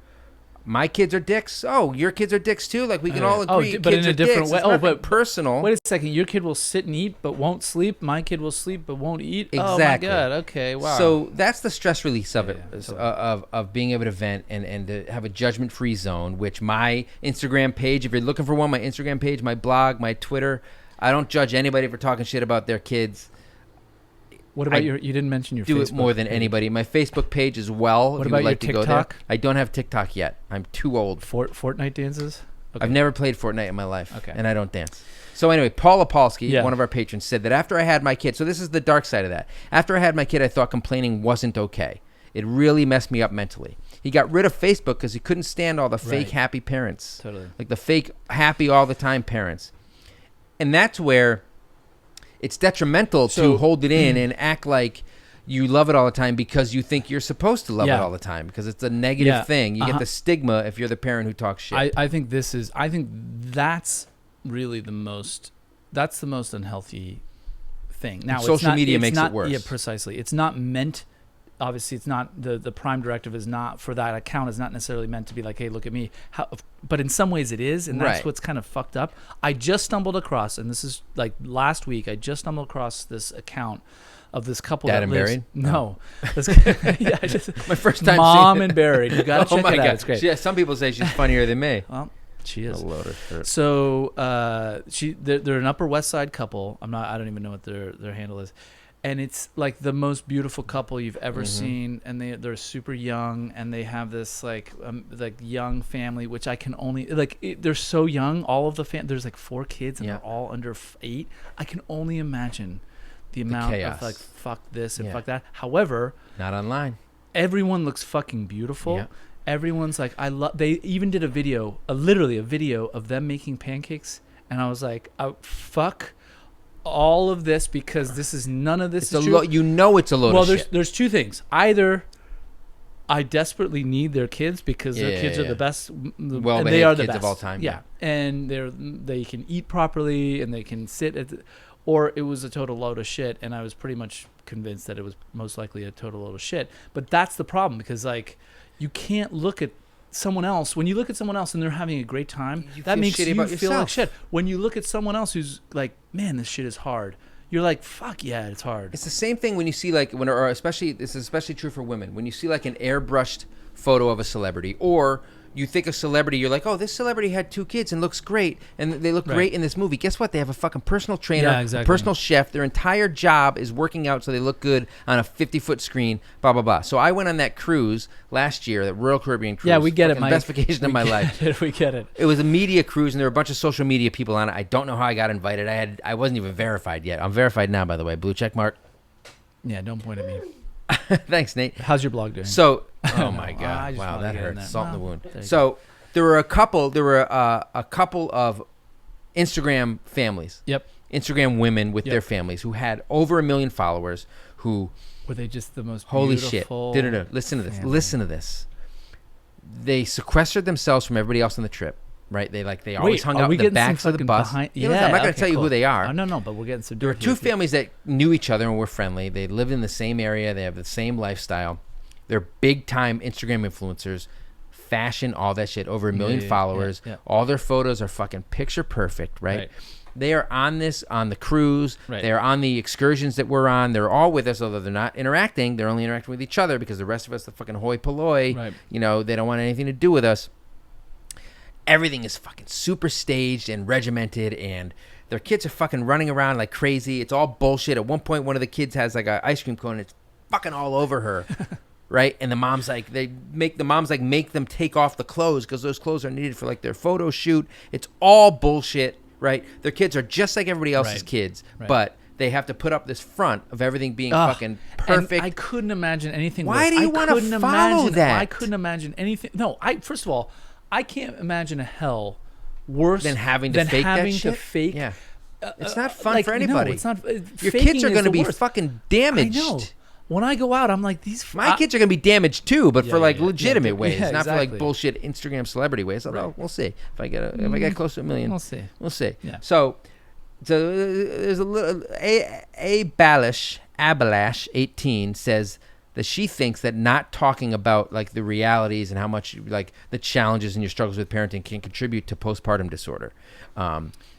my kids are dicks. Oh, your kids are dicks too. Like, we can all agree. But kids in a are different dicks. way. It's not personal. Wait a second. Your kid will sit and eat but won't sleep. My kid will sleep but won't eat. Exactly. Oh my God. Okay. Wow. So that's the stress release of it, totally. of being able to vent and to have a judgment-free zone, which my Instagram page, if you're looking for one, my Instagram page, my blog, my Twitter, I don't judge anybody for talking shit about their kids. What about you didn't mention your Do Facebook it more than page. anybody. My Facebook page as well. What if you about would like your to go there. TikTok? I don't have TikTok yet. I'm too old. Fortnite dances? Okay. I've never played Fortnite in my life. Okay. And I don't dance. So anyway, Paul Opolsky, Yeah. one of our patrons, said that after I had my kid, so this is the dark side of that. After I had my kid, I thought complaining wasn't okay. It really messed me up mentally. He got rid of Facebook because he couldn't stand all the fake happy parents. Totally. Like the fake happy all the time parents. And that's where it's detrimental to hold it in and act like you love it all the time because you think you're supposed to love it all the time because it's a negative thing. You get the stigma if you're the parent who talks shit. I think that's really the most unhealthy thing. Now, social media makes it worse. Yeah, precisely. It's not meant, obviously it's not, the prime directive is not, for that account is not necessarily meant to be like, hey, look at me. But in some ways it is, and that's what's kind of fucked up. I just stumbled across, and this is like last week, I just stumbled across this account of this couple Dad that and lives. Buried? No. Yeah, My first time Mom seeing and Buried. You got to check it out. It's great. Yeah, some people say she's funnier than me. Well, she is. A load of shit. So they're an Upper West Side couple. I don't even know what their handle is, and it's like the most beautiful couple you've ever seen. And they're super young, and they have this like young family, which I can only they're so young. All of the there's like 4 kids, and they're all under 8. I can only imagine the amount chaos. of like fuck this and fuck that. However, Not online. everyone looks fucking beautiful. Yeah. Everyone's like, I love. They even did literally a video of them making pancakes, and I was like, fuck all of this because this is none of this. It's is true. it's a load of shit. There's 2 things. Either I desperately need their kids because their kids are the best. Well-behaved they are the kids best of all time. Yeah, and they can eat properly and they can sit or it was a total load of shit, and I was pretty much convinced that it was most likely a total load of shit. But that's the problem because like you can't look at someone else. When you look at someone else and they're having a great time, that makes you feel like shit. When you look at someone else who's like, man, this shit is hard, you're like, fuck yeah, it's hard. It's the same thing when you see like this is especially true for women. When you see like an airbrushed photo of a celebrity, or you think a celebrity, you're like, oh, this celebrity had 2 kids and looks great, and they look great in this movie. Guess what? They have a fucking personal trainer, a personal chef. Their entire job is working out so they look good on a 50-foot screen, blah, blah, blah. So I went on that cruise last year, that Royal Caribbean cruise. Yeah, we get it, Mike. Best vacation of my life. We get it. It was a media cruise, and there were a bunch of social media people on it. I don't know how I got invited. I wasn't even verified yet. I'm verified now, by the way. Blue check mark. Yeah, don't point at me. Thanks, Nate. How's your blog doing? So, oh my God, wow, that hurts. Salt in the wound. So there were a couple of Instagram families. Yep. Instagram women with their families who had over 1 million followers. Who were they just the most holy beautiful shit? No. Listen to this. Listen to this. They sequestered themselves from everybody else on the trip. Right, they always hung out in the backs of the bus. I'm not going to tell you who they are. No, but we're getting some. There were 2 families that knew each other and were friendly. They lived in the same area. They have the same lifestyle. They're big time Instagram influencers, fashion, all that shit. Over 1 million followers. Yeah. All their photos are fucking picture perfect. Right. They are on the cruise. Right. They are on the excursions that we're on. They're all with us, although they're not interacting. They're only interacting with each other because the rest of us, the fucking hoi polloi, they don't want anything to do with us. Everything is fucking super staged and regimented, and their kids are fucking running around like crazy. It's all bullshit. At one point, one of the kids has like an ice cream cone, and it's fucking all over her, right? And the mom's like, make them take off the clothes because those clothes are needed for like their photo shoot. It's all bullshit, right? Their kids are just like everybody else's kids, but they have to put up this front of everything being fucking perfect. And I couldn't imagine anything. Why do you want to follow that? I couldn't imagine anything. No, first of all, I can't imagine a hell worse than having to fake that shit. Yeah, it's not fun for anybody. No, it's not. Your kids are going to be fucking damaged. I know. When I go out, I'm like, my kids are going to be damaged too, but for like legitimate ways, not for like bullshit Instagram celebrity ways. Although we'll see if I get close to 1 million. We'll see. Yeah. So there's a little Abalash 18 says that she thinks that not talking about like the realities and how much like the challenges and your struggles with parenting can contribute to postpartum disorder,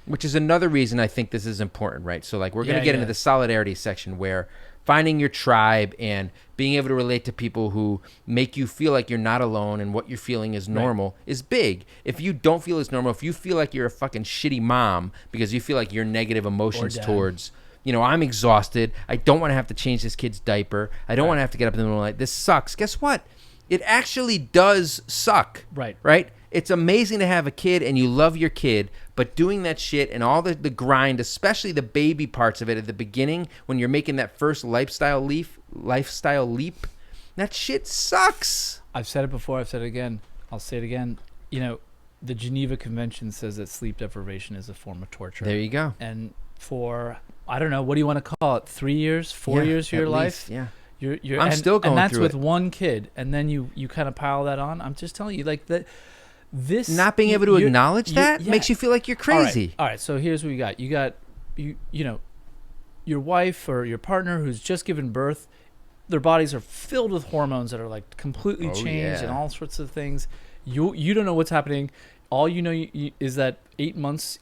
which is another reason I think this is important, right? So like we're going to get into the solidarity section where finding your tribe and being able to relate to people who make you feel like you're not alone and what you're feeling is normal is big. If you don't feel it's normal, if you feel like you're a fucking shitty mom because you feel like your negative emotions towards, I'm exhausted. I don't want to have to change this kid's diaper. I don't want to have to get up in the middle of the night. This sucks. Guess what? It actually does suck. Right? It's amazing to have a kid and you love your kid, but doing that shit and all the grind, especially the baby parts of it at the beginning when you're making that first lifestyle leap, that shit sucks. I've said it before. I've said it again. I'll say it again. The Geneva Convention says that sleep deprivation is a form of torture. There you go. And for, I don't know, what do you want to call it? 3 years, 4 years of your life? Yeah. I'm still going through it. And that's with one kid. And then you kind of pile that on. I'm just telling you, like that. This not being able to acknowledge that makes you feel like you're crazy. All right. So here's what you got. You got your wife or your partner who's just given birth. Their bodies are filled with hormones that are like completely changed and all sorts of things. You don't know what's happening. All you know is that 8 months,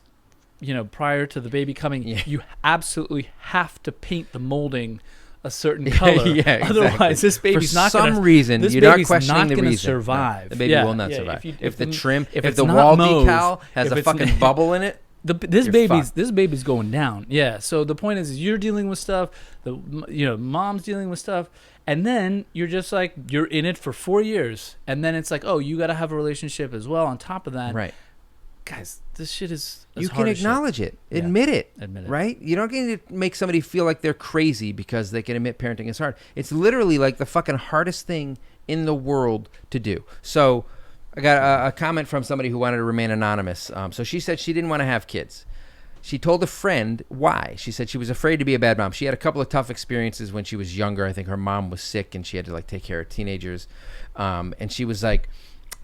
prior to the baby coming, you absolutely have to paint the molding a certain color. Exactly. Otherwise, this baby's not going to. For some reason, you're not questioning the reason. Survive. No, the baby will not survive. If the wall decal has a fucking bubble in it, this baby's going down. Yeah. So the point is you're dealing with stuff. Mom's dealing with stuff, and then you're just like you're in it for 4 years, and then it's like, oh, you got to have a relationship as well on top of that. Right. Guys, this shit is. You can acknowledge it. Admit it. Right? You don't get to make somebody feel like they're crazy because they can admit parenting is hard. It's literally like the fucking hardest thing in the world to do. So I got a comment from somebody who wanted to remain anonymous. So she said she didn't want to have kids. She told a friend why. She said she was afraid to be a bad mom. She had a couple of tough experiences when she was younger. I think her mom was sick and she had to like take care of teenagers. And she was like,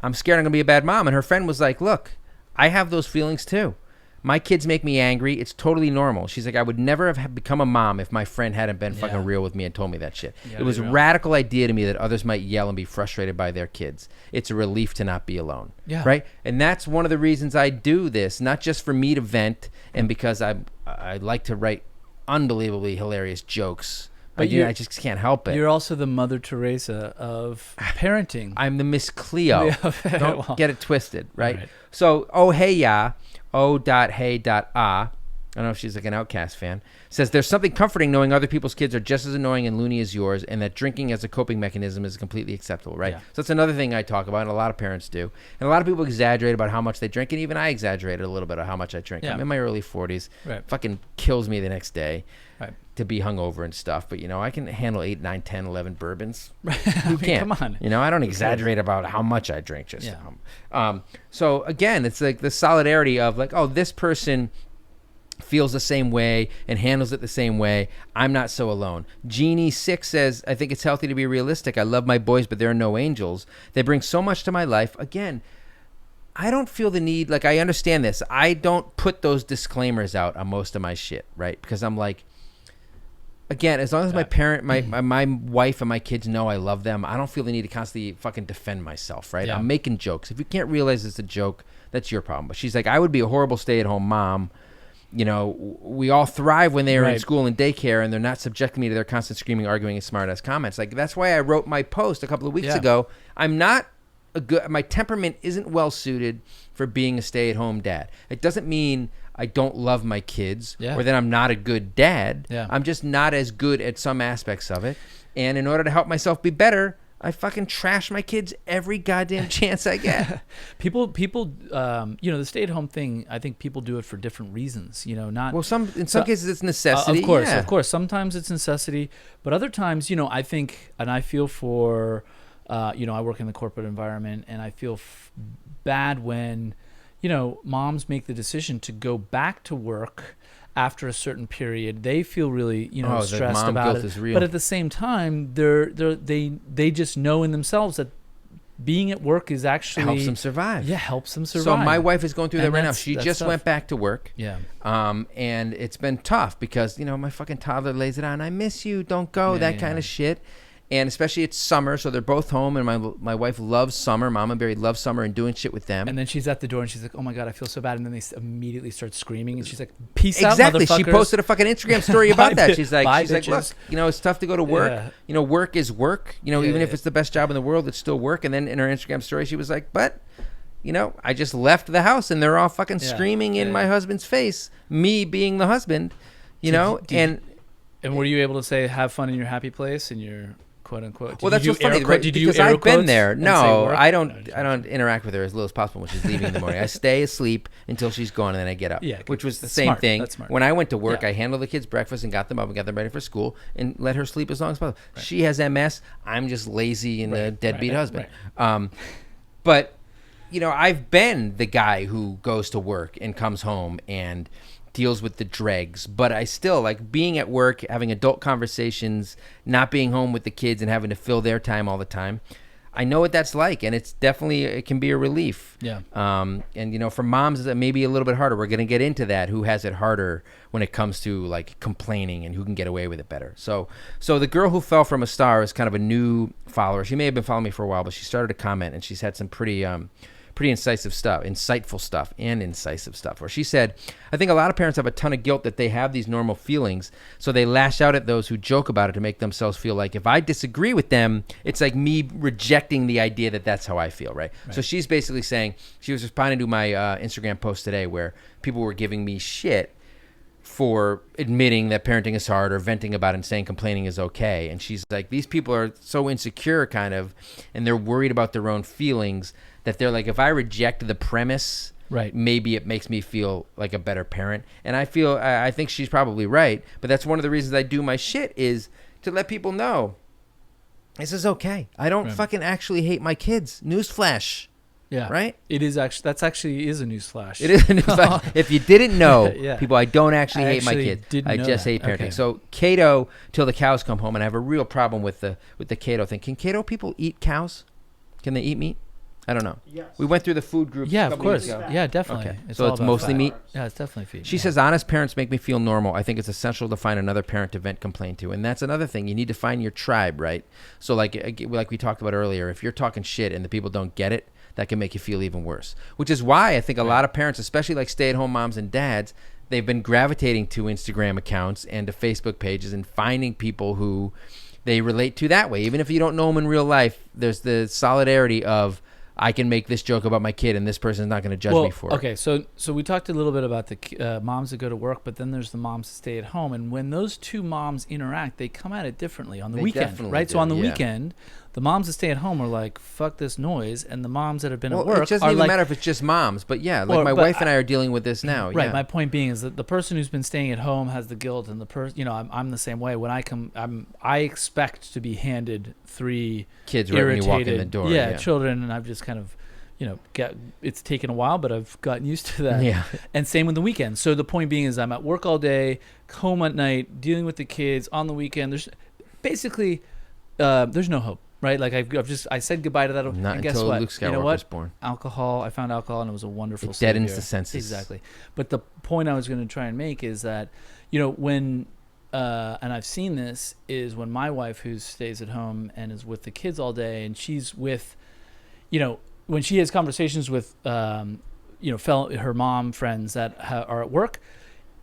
I'm scared I'm going to be a bad mom. And her friend was like, look, I have those feelings too. My kids make me angry. It's totally normal. She's like, I would never have become a mom if my friend hadn't been fucking real with me and told me that shit. It was a radical idea to me that others might yell and be frustrated by their kids. It's a relief to not be alone. Yeah. Right? And that's one of the reasons I do this, not just for me to vent and because I like to write unbelievably hilarious jokes I just can't help it. You're also the Mother Teresa of parenting. I'm the Miss Cleo. Don't get it twisted, right? Right. So, oh hey ya, oh.hey.ah. I don't know if she's like an Outcast fan. Says there's something comforting knowing other people's kids are just as annoying and loony as yours, and that drinking as a coping mechanism is completely acceptable, right? Yeah. So that's another thing I talk about, and a lot of parents do. And a lot of people exaggerate about how much they drink, and even I exaggerated a little bit of how much I drink. Yeah. I'm in my early 40s. Right. Fucking kills me the next day Right. to be hungover and stuff. But, I can handle 8, 9, 10, 11 bourbons. Who can't? Come on. I don't exaggerate about how much I drink. So, again, it's like the solidarity of like, oh, this person feels the same way and handles it the same way. I'm not so alone. Jeannie6 says, I think it's healthy to be realistic. I love my boys, but they're no angels. They bring so much to my life. Again, I don't feel the need, like I understand this. I don't put those disclaimers out on most of my shit, right? Because I'm like, again, as long as my wife and my kids know I love them, I don't feel the need to constantly fucking defend myself, right? Yeah. I'm making jokes. If you can't realize it's a joke, that's your problem. But she's like, I would be a horrible stay-at-home mom. We all thrive when they are in school and daycare, and they're not subjecting me to their constant screaming, arguing, and smart-ass comments. Like, that's why I wrote my post a couple of weeks ago. I'm not my temperament isn't well-suited for being a stay-at-home dad. It doesn't mean I don't love my kids or that I'm not a good dad. Yeah. I'm just not as good at some aspects of it. And in order to help myself be better, I fucking trash my kids every goddamn chance I get. People, the stay-at-home thing, I think people do it for different reasons. Not well, in some cases it's necessity. Of course. Sometimes it's necessity, but other times, I think, and I feel for, I work in the corporate environment, and I feel bad when, moms make the decision to go back to work after a certain period. They feel really, stressed about it. But at the same time, they just know in themselves that being at work is actually helps them survive. Yeah, helps them survive. So my wife is going through that right now. She just went back to work. Yeah. And it's been tough because, my fucking toddler lays it on. I miss you. Don't go. That kind of shit. And especially it's summer, so they're both home, and my wife loves summer. Mama and Barry love summer and doing shit with them. And then she's at the door, and she's like, "Oh my god, I feel so bad." And then they immediately start screaming, and she's like, "Peace out, motherfuckers." Exactly. She posted a fucking Instagram story about that. She's like, look, it's tough to go to work. Yeah. Work is work. Even if it's the best job in the world, it's still work. And then in her Instagram story, she was like, "But, I just left the house, and they're all fucking screaming in my husband's face. Me being the husband, And were you able to say, "Have fun in your happy place," and your quote unquote? Well, that's what's funny, right? Because I've been there. No, I don't interact with her as little as possible when she's leaving in the morning. I stay asleep until she's gone, and then I get up. Yeah, which was the same thing. That's smart. When I went to work, I handled the kids' breakfast and got them up and got them ready for school and let her sleep as long as possible. Right. She has MS. I'm just lazy and a deadbeat husband. Right. But I've been the guy who goes to work and comes home and deals with the dregs, but I still like being at work, having adult conversations, not being home with the kids and having to fill their time all the time. I know what that's like, and it can be a relief. Yeah. And for moms, it may be a little bit harder. We're going to get into that. Who has it harder when it comes to like complaining and who can get away with it better? So the girl who fell from a star is kind of a new follower. She may have been following me for a while, but she started to comment, and she's had some pretty insightful stuff and incisive stuff, where she said, I think a lot of parents have a ton of guilt that they have these normal feelings, so they lash out at those who joke about it to make themselves feel like if I disagree with them, it's like me rejecting the idea that that's how I feel, right? So she's basically saying, she was responding to my Instagram post today where people were giving me shit for admitting that parenting is hard or venting about it and saying complaining is okay. And she's like, these people are so insecure kind of, and they're worried about their own feelings that they're like, if I reject the premise, maybe it makes me feel like a better parent. And I think she's probably right, but that's one of the reasons I do my shit is to let people know this is okay. I don't fucking actually hate my kids. Newsflash. Yeah. Right? It is actually, that's actually is a newsflash. It is a newsflash. If you didn't know, people, I don't actually hate my kids. I just hate parenting. Okay. So Cato, till the cows come home, and I have a real problem with the Cato thing. Can Cato people eat cows? Can they eat meat? I don't know. Yes. We went through the food group. Yeah, of course. Yeah, definitely. Okay. So it's mostly meat? Yeah, it's definitely feed. She says, honest parents make me feel normal. I think it's essential to find another parent to vent complain to. And that's another thing. You need to find your tribe, right? So like we talked about earlier, if you're talking shit and the people don't get it, that can make you feel even worse. Which is why I think a lot of parents, especially like stay-at-home moms and dads, they've been gravitating to Instagram accounts and to Facebook pages and finding people who they relate to that way. Even if you don't know them in real life, there's the solidarity of, I can make this joke about my kid and this person's not going to judge me for it. Okay, so we talked a little bit about the moms that go to work, but then there's the moms that stay at home. And when those two moms interact, they come at it differently on the weekend, right? Do, so on the weekend, the moms that stay at home are like, fuck this noise. And the moms that have been at work it doesn't are even like, matter if it's just moms. But yeah, like my wife and I are dealing with this now. Right. Yeah. My point being is that the person who's been staying at home has the guilt, and the person, you know, I'm the same way. When I come, I expect to be handed 3 kids right when you walk in the door. Yeah, children, and I've just kind of, you know, it's taken a while, but I've gotten used to that. Yeah. And same with the weekend. So the point being is I'm at work all day, home at night, dealing with the kids on the weekend. There's basically, there's no hope, right? Like I said goodbye to that. Not and guess until what? Luke Skywalker You know was what? born. Alcohol. I found alcohol, and it was a wonderful. It deadens savior. the senses. Exactly. But the point I was going to try and make is that, you know, when and I've seen this is when my wife, who stays at home and is with the kids all day, and she's with, you know, when she has conversations with, you know, her mom friends that are at work,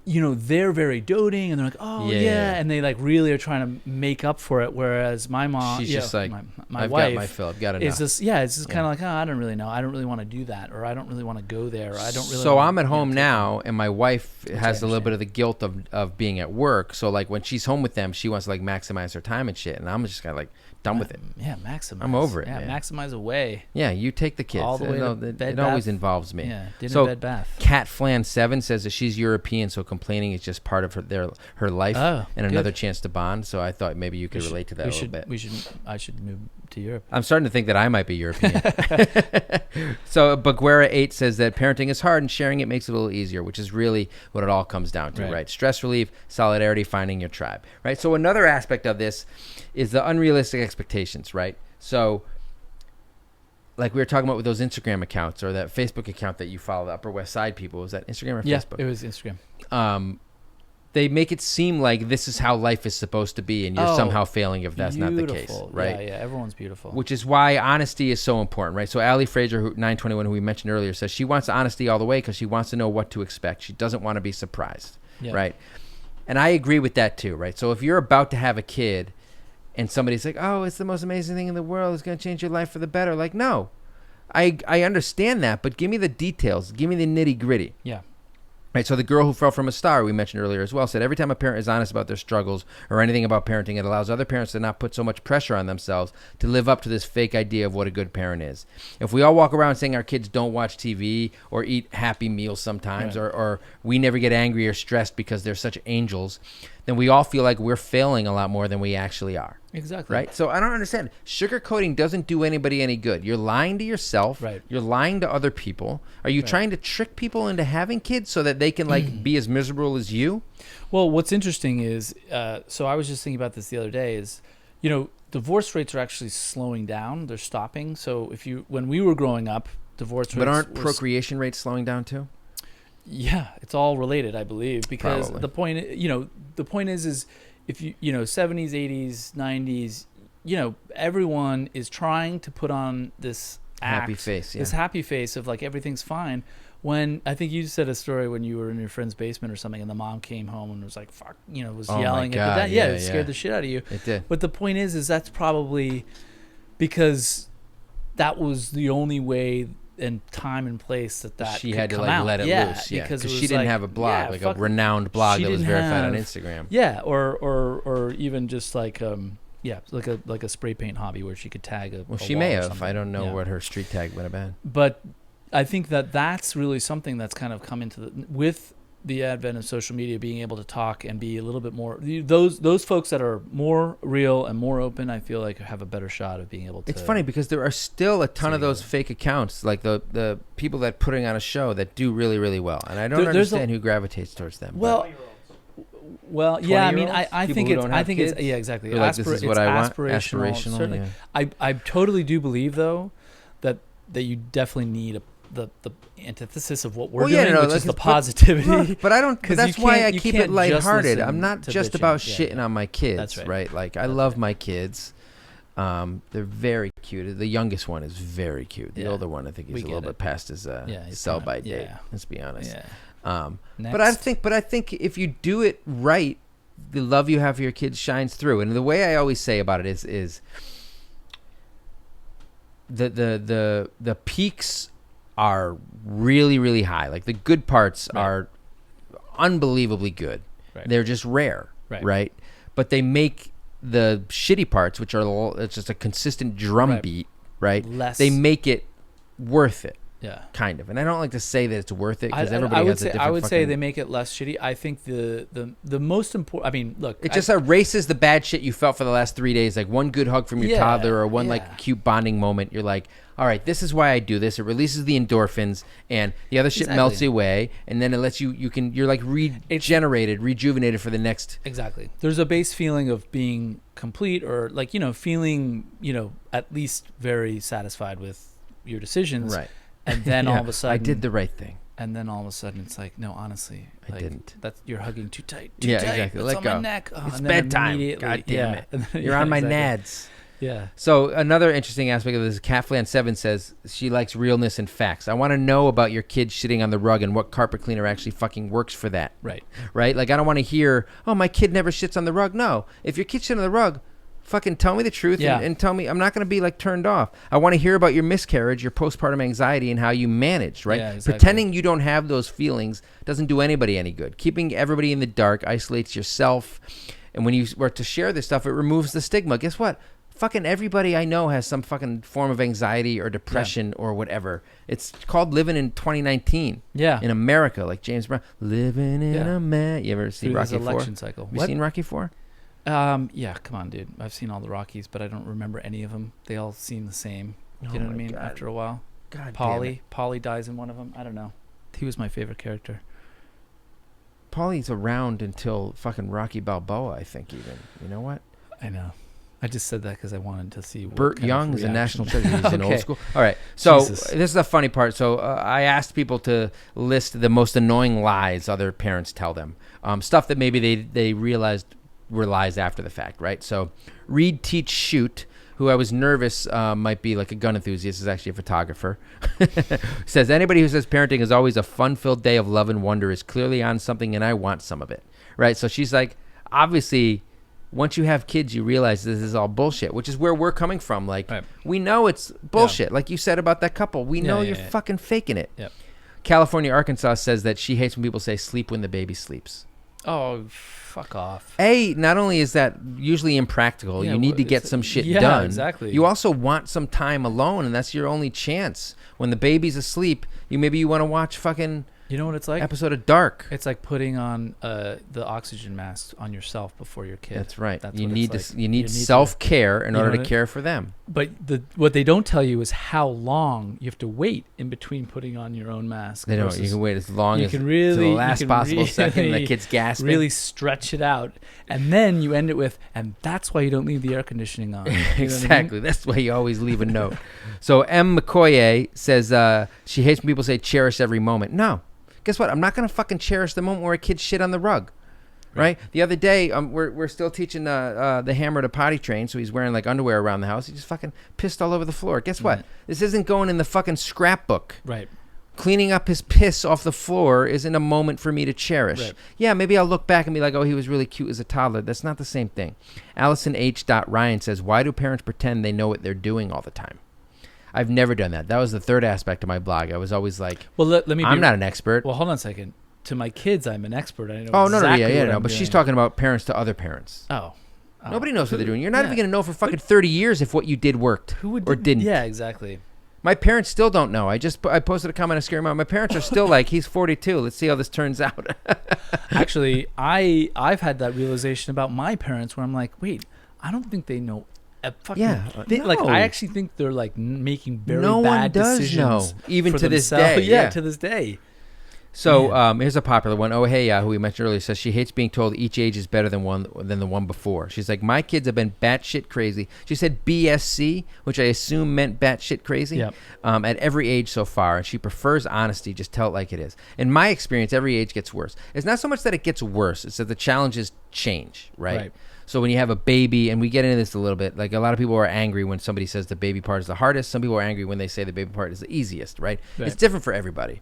you know, they're very doting, and they're like, oh yeah, and they like really are trying to make up for it. Whereas my mom, she's just like, my I've wife, got my fill. I've got enough. it's just kind of like, oh, I don't really know. I don't really want to do that, or I don't really want to go there, or I don't really. So I'm at home now, and my wife has a little bit of the guilt of being at work. So like when she's home with them, she wants to like maximize her time and shit, and I'm just kind of like done with it. Yeah, maximize. I'm over it. Yeah, man. maximize away. Yeah, you take the kids. All the way to bed, it always involves me. Yeah, dinner, so bed, bath. Cat Flan 7 says that she's European, so complaining is just part of her life and another chance to bond. So I thought maybe you could relate to that a little bit. I should move to Europe. I'm starting to think that I might be European. So Baguera 8 says that parenting is hard and sharing it makes it a little easier, which is really what it all comes down to, right? Stress relief, solidarity, finding your tribe, right? So another aspect of this is the unrealistic expectations, right? So like we were talking about with those Instagram accounts or that Facebook account that you follow, the Upper West Side people. Was that Instagram or Facebook? Yeah, it was Instagram. They make it seem like this is how life is supposed to be, and you're somehow failing if that's not the case, right? Yeah, everyone's beautiful. Which is why honesty is so important, right? So Allie Fraser, 921, who we mentioned earlier, says she wants honesty all the way because she wants to know what to expect. She doesn't want to be surprised, right? And I agree with that too, right? So if you're about to have a kid and somebody's like, oh, it's the most amazing thing in the world, it's going to change your life for the better. Like, no, I understand that, but give me the details. Give me the nitty gritty. Yeah. Right, so the girl who fell from a star we mentioned earlier as well said every time a parent is honest about their struggles or anything about parenting, it allows other parents to not put so much pressure on themselves to live up to this fake idea of what a good parent is. If we all walk around saying our kids don't watch TV or eat happy meals sometimes, or we never get angry or stressed because they're such angels, then we all feel like we're failing a lot more than we actually are. Exactly. Right? So I don't understand. Sugarcoating doesn't do anybody any good. You're lying to yourself. Right. You're lying to other people. Are you trying to trick people into having kids so that they can like be as miserable as you? Well, what's interesting is, so I was just thinking about this the other day is, you know, divorce rates are actually slowing down. They're stopping. So when we were growing up, divorce rates. But aren't procreation rates slowing down too? Yeah, it's all related, I believe, because Probably. the point is if you 70s, 80s, 90s, you know, everyone is trying to put on this happy face, this happy face of like everything's fine. When I think you said a story when you were in your friend's basement or something, and the mom came home and was like, "Fuck," you know, was yelling at the dad. Yeah, it scared the shit out of you. It did. But the point is that's probably because that was the only way and time and place that she could had to come like out. let it loose, because she didn't have a blog, like a renowned blog that was verified on Instagram. Yeah, or even just like like a spray paint hobby where she could tag a. Well, she may have. I don't know what her street tag would have been. But I think that's really something that's kind of come into with the advent of social media, being able to talk and be a little bit more those folks that are more real and more open, I feel like have a better shot of being able to. It's funny because there are still a ton of those fake accounts, like the people that putting on a show that do really, really well, and I don't understand who gravitates towards them. Well, yeah, I mean, I think it's yeah, exactly. Like, this is what I want. Aspirational. Certainly. Yeah. I totally do believe though that you definitely need the antithesis of what we're doing, which is the positivity. But I don't. That's why I keep it lighthearted. I'm not just about shitting on my kids. That's right? Like I love my kids. They're very cute. The youngest one is very cute. The older one, I think, he's a little bit past his sell-by date. Let's be honest. But I think if you do it right, the love you have for your kids shines through. And the way I always say about it is the peaks are really, really high. Like the good parts are unbelievably good. Right. They're just rare, right? But they make the shitty parts, which are it's just a consistent drum beat, right? They make it worth it. Yeah, kind of. And I don't like to say that it's worth it because everybody has a different. I would say they make it less shitty. I think the most important. I mean, look, it just erases the bad shit you felt for the last 3 days. Like one good hug from your toddler or one like cute bonding moment. You're like, all right, this is why I do this. It releases the endorphins, and the other shit melts away, and then it lets you're like rejuvenated for the next. Exactly. There's a base feeling of being complete, or like feeling at least very satisfied with your decisions, right? And then all of a sudden, I did the right thing. And then all of a sudden, it's like, no, honestly, I didn't. You're hugging too tight. Exactly. Let go. My neck. Oh, it's bedtime. God damn it. You're on my nads. Yeah. So another interesting aspect of this, Catflan7 says she likes realness and facts. I want to know about your kid shitting on the rug and what carpet cleaner actually fucking works for that. Right. Right? Like, I don't want to hear, oh, my kid never shits on the rug. No. If your kid shits on the rug, fucking tell me the truth and tell me. I'm not going to be like turned off. I want to hear about your miscarriage, your postpartum anxiety, and how you managed, right? Yeah, exactly. Pretending you don't have those feelings doesn't do anybody any good. Keeping everybody in the dark isolates yourself. And when you were to share this stuff, it removes the stigma. Guess what? Fucking everybody I know has some fucking form of anxiety or depression or whatever. It's called living in 2019. Yeah. In America, like James Brown. Living in America. You ever seen Rocky IV? Election cycle. Have you seen Rocky IV? Yeah, come on, dude. I've seen all the Rockies, but I don't remember any of them. They all seem the same. You know what I mean? God. After a while. God Paulie dies in one of them. I don't know. He was my favorite character. Paulie's around until fucking Rocky Balboa, I think, even. You know what? I know. I just said that because I wanted to see. Burt Young is a national treasure. He's in old school. All right. So this is the funny part. So I asked people to list the most annoying lies other parents tell them. Stuff that maybe they realized were lies after the fact, right? So read, teach, shoot, who I was nervous might be like a gun enthusiast, is actually a photographer. Says, anybody who says parenting is always a fun-filled day of love and wonder is clearly on something, and I want some of it, right? So she's like, obviously, once you have kids, you realize this is all bullshit, which is where we're coming from. Like, we know it's bullshit. Like you said about that couple. We know you're fucking faking it. Yep. California, Arkansas says that she hates when people say sleep when the baby sleeps. Oh, fuck off. Not only is that usually impractical, you need to get some shit done. Exactly. You also want some time alone, and that's your only chance. When the baby's asleep, you want to watch fucking... You know what it's like? Episode of Dark. It's like putting on the oxygen mask on yourself before your kid. That's right. You need self-care in order to care for them. But what they don't tell you is how long you have to wait in between putting on your own mask. They don't. You can wait as long as to the last possible second the kid's gasping. Really stretch it out. And then you end it with, and that's why you don't leave the air conditioning on. Exactly. I mean? That's why you always leave a note. So M. McCoy says she hates when people say cherish every moment. No. Guess what? I'm not going to fucking cherish the moment where a kid shit on the rug, right? The other day, we're still teaching the Hammer to potty train, so he's wearing like underwear around the house. He just fucking pissed all over the floor. Guess what? This isn't going in the fucking scrapbook. Right. Cleaning up his piss off the floor isn't a moment for me to cherish. Right. Yeah, maybe I'll look back and be like, oh, he was really cute as a toddler. That's not the same thing. Allison H. Ryan says, why do parents pretend they know what they're doing all the time? I've never done that. That was the third aspect of my blog. I was always like, well, I'm not an expert. Well, hold on a second. To my kids, I'm an expert. I know no, what but she's talking about parents to other parents. Oh. Nobody knows what they're doing. You're not even going to know for fucking 30 years if what you did worked or didn't. Yeah, exactly. My parents still don't know. I posted a comment on Scary Mom. My parents are still like, he's 42. Let's see how this turns out. Actually, I've had that realization about my parents where I'm like, wait, I don't think they know. Like I actually think they're like making very bad decisions. No one does know, even to this day. Yeah, to this day. So here's a popular one. Oh, hey, who we mentioned earlier, says she hates being told each age is better than the one before. She's like, my kids have been batshit crazy. She said BSC, which I assume meant batshit crazy, at every age so far. And she prefers honesty. Just tell it like it is. In my experience, every age gets worse. It's not so much that it gets worse. It's that the challenges change, right? So when you have a baby, and we get into this a little bit, like a lot of people are angry when somebody says the baby part is the hardest. Some people are angry when they say the baby part is the easiest, right? It's different for everybody.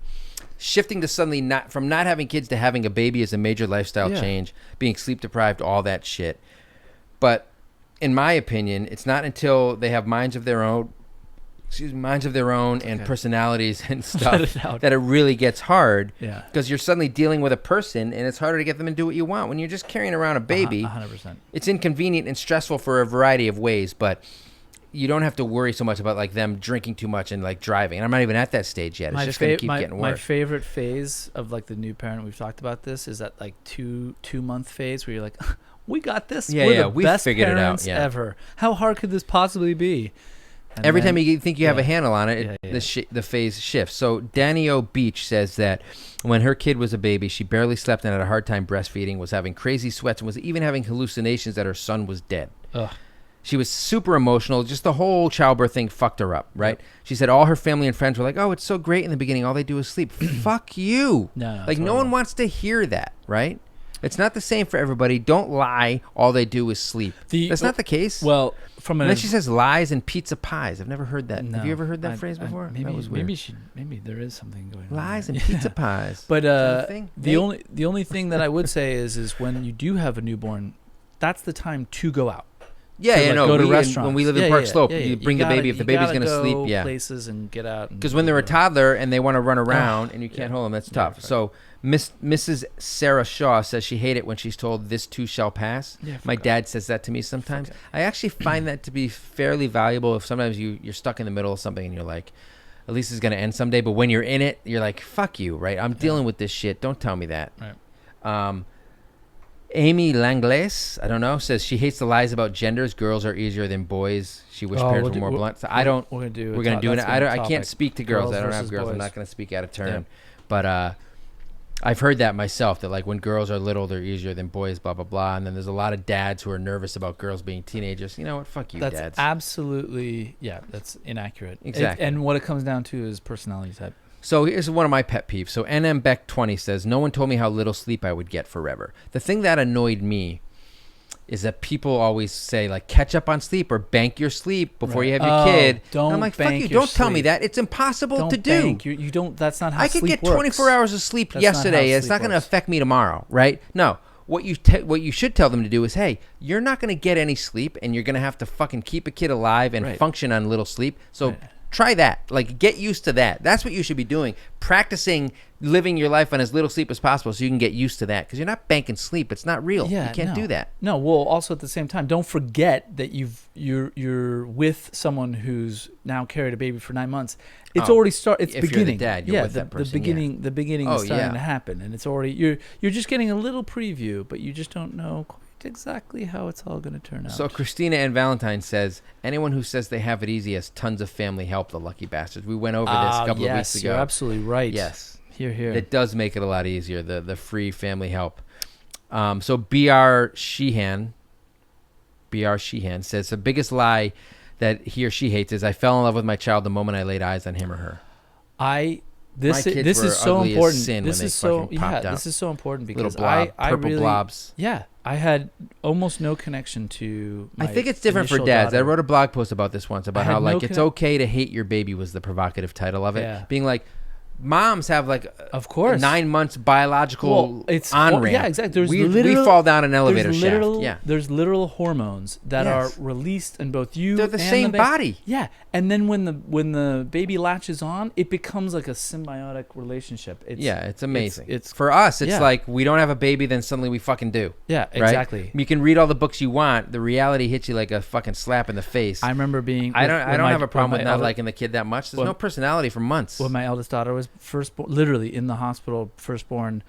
shifting to suddenly not having kids to having a baby is a major lifestyle change. Being sleep deprived, all that shit. But in my opinion, it's not until they have minds of their own, and personalities and stuff that it really gets hard. Yeah. Because you're suddenly dealing with a person, and it's harder to get them to do what you want. When you're just carrying around a baby, 100%. It's inconvenient and stressful for a variety of ways, but you don't have to worry so much about like them drinking too much and like driving. And I'm not even at that stage yet. It's just going to keep getting worse. My favorite phase of like the new parent, we've talked about this, is that like 2-month phase where you're like, we got this. We're the best parents ever. How hard could this possibly be? And every time you think you have a handle on it, the phase shifts. So Danny O. Beach says that when her kid was a baby, she barely slept and had a hard time breastfeeding, was having crazy sweats, and was even having hallucinations that her son was dead. Ugh. She was super emotional. Just the whole childbirth thing fucked her up, right? Yep. She said all her family and friends were like, oh, it's so great in the beginning. All they do is sleep. Fuck you. No, like, no one wants to hear that, right? It's not the same for everybody. Don't lie. All they do is sleep. That's not the case. Well, and then she says lies and pizza pies. I've never heard that. No, have you ever heard that phrase before? Maybe, that was weird. Maybe there is something going on. Lies and pizza pies. But the only thing that I would say is when you do have a newborn, that's the time to go out. Yeah, go to restaurants. When we live in Park Slope, you bring the baby if the baby's going to sleep. Yeah, places and get out. Because when they're a toddler and they want to run around and you can't hold them, that's tough. So Mrs. Sarah Shaw says she hates it when she's told this too shall pass. Yeah, my dad says that to me sometimes. I actually find that to be fairly valuable. If sometimes you're stuck in the middle of something and you're like, at least it's going to end someday. But when you're in it, you're like, fuck you, right? I'm dealing with this shit. Don't tell me that. Right. Amy Langles, I don't know, says she hates the lies about genders. Girls are easier than boys. She wished parents were more blunt. So I don't. We're gonna do it. I can't speak to girls. I don't have girls. Boys. I'm not gonna speak out of turn. Yeah. But I've heard that myself. That like when girls are little, they're easier than boys. Blah blah blah. And then there's a lot of dads who are nervous about girls being teenagers. You know what? Fuck you, dads. That's absolutely that's inaccurate. Exactly. And what it comes down to is personality type. So here's one of my pet peeves. So NM Beck 20 says, no one told me how little sleep I would get forever. The thing that annoyed me is that people always say, like, catch up on sleep or bank your sleep before you have your kid. Don't I'm like, fuck you. Don't tell me that. It's impossible to do. Bank. You don't. That's not how sleep works. I could get 24 hours of sleep yesterday. It's not going to affect me tomorrow, right? No. What you should tell them to do is, hey, you're not going to get any sleep, and you're going to have to fucking keep a kid alive and function on little sleep. So try that. Like, get used to that. That's what you should be doing. Practicing living your life on as little sleep as possible so you can get used to that. Because you're not banking sleep. It's not real. You can't do that. No, well, also at the same time, don't forget that you're with someone who's now carried a baby for 9 months. It's already started. It's beginning. You're the dad, you're with that person. The beginning is starting to happen, and it's already you're just getting a little preview, but you just don't know quite exactly how it's all going to turn out. So Christina and Valentine says, anyone who says they have it easy has tons of family help, the lucky bastards. We went over this a couple of weeks ago. You're absolutely right. Yes. Here. It does make it a lot easier, the free family help. So B.R. Sheehan says, the biggest lie that he or she hates is, I fell in love with my child the moment I laid eyes on him or her. This is so important. This is so important because purple blobs. Yeah, I had almost no connection to. I think it's different for dads. I wrote a blog post about this once about how it's okay to hate your baby was the provocative title of it. Yeah. Being like, moms have like, of course, 9 months biological on ramp. Yeah, exactly. We fall down an elevator shaft. Yeah, there's literal hormones that are released in both you. They're the same body. Yeah, and then when the baby latches on, it becomes like a symbiotic relationship. It's amazing. It's for us. It's like we don't have a baby, then suddenly we fucking do. Yeah, exactly. Right? You can read all the books you want. The reality hits you like a fucking slap in the face. I remember being. I don't have a problem with not liking the kid that much. There's no personality for months. When my eldest daughter was firstborn, literally in the hospital, firstborn,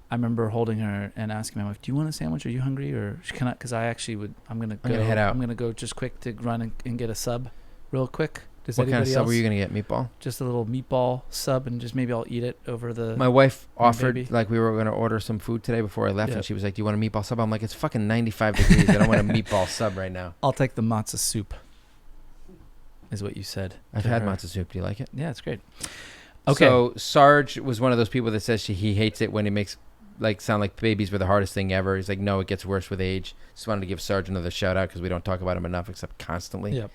I remember holding her and asking my wife, "Do you want a sandwich? Are you hungry, or can I?" Because I actually would. I'm gonna head out. I'm gonna go just quick to run and get a sub, real quick. What kind of sub were you gonna get? Meatball? Just a little meatball sub, and just maybe I'll eat it over the. My wife offered, like, we were gonna order some food today before I left, and she was like, "Do you want a meatball sub?" I'm like, "It's fucking 95 degrees. I don't want a meatball sub right now." I'll take the matzo soup. Is what you said. I've had matzo soup. Do you like it? Yeah, it's great. Okay. So Sarge was one of those people that says he hates it when he makes like sound like babies were the hardest thing ever. He's like, no, it gets worse with age. Just wanted to give Sarge another shout out because we don't talk about him enough except constantly. Yep.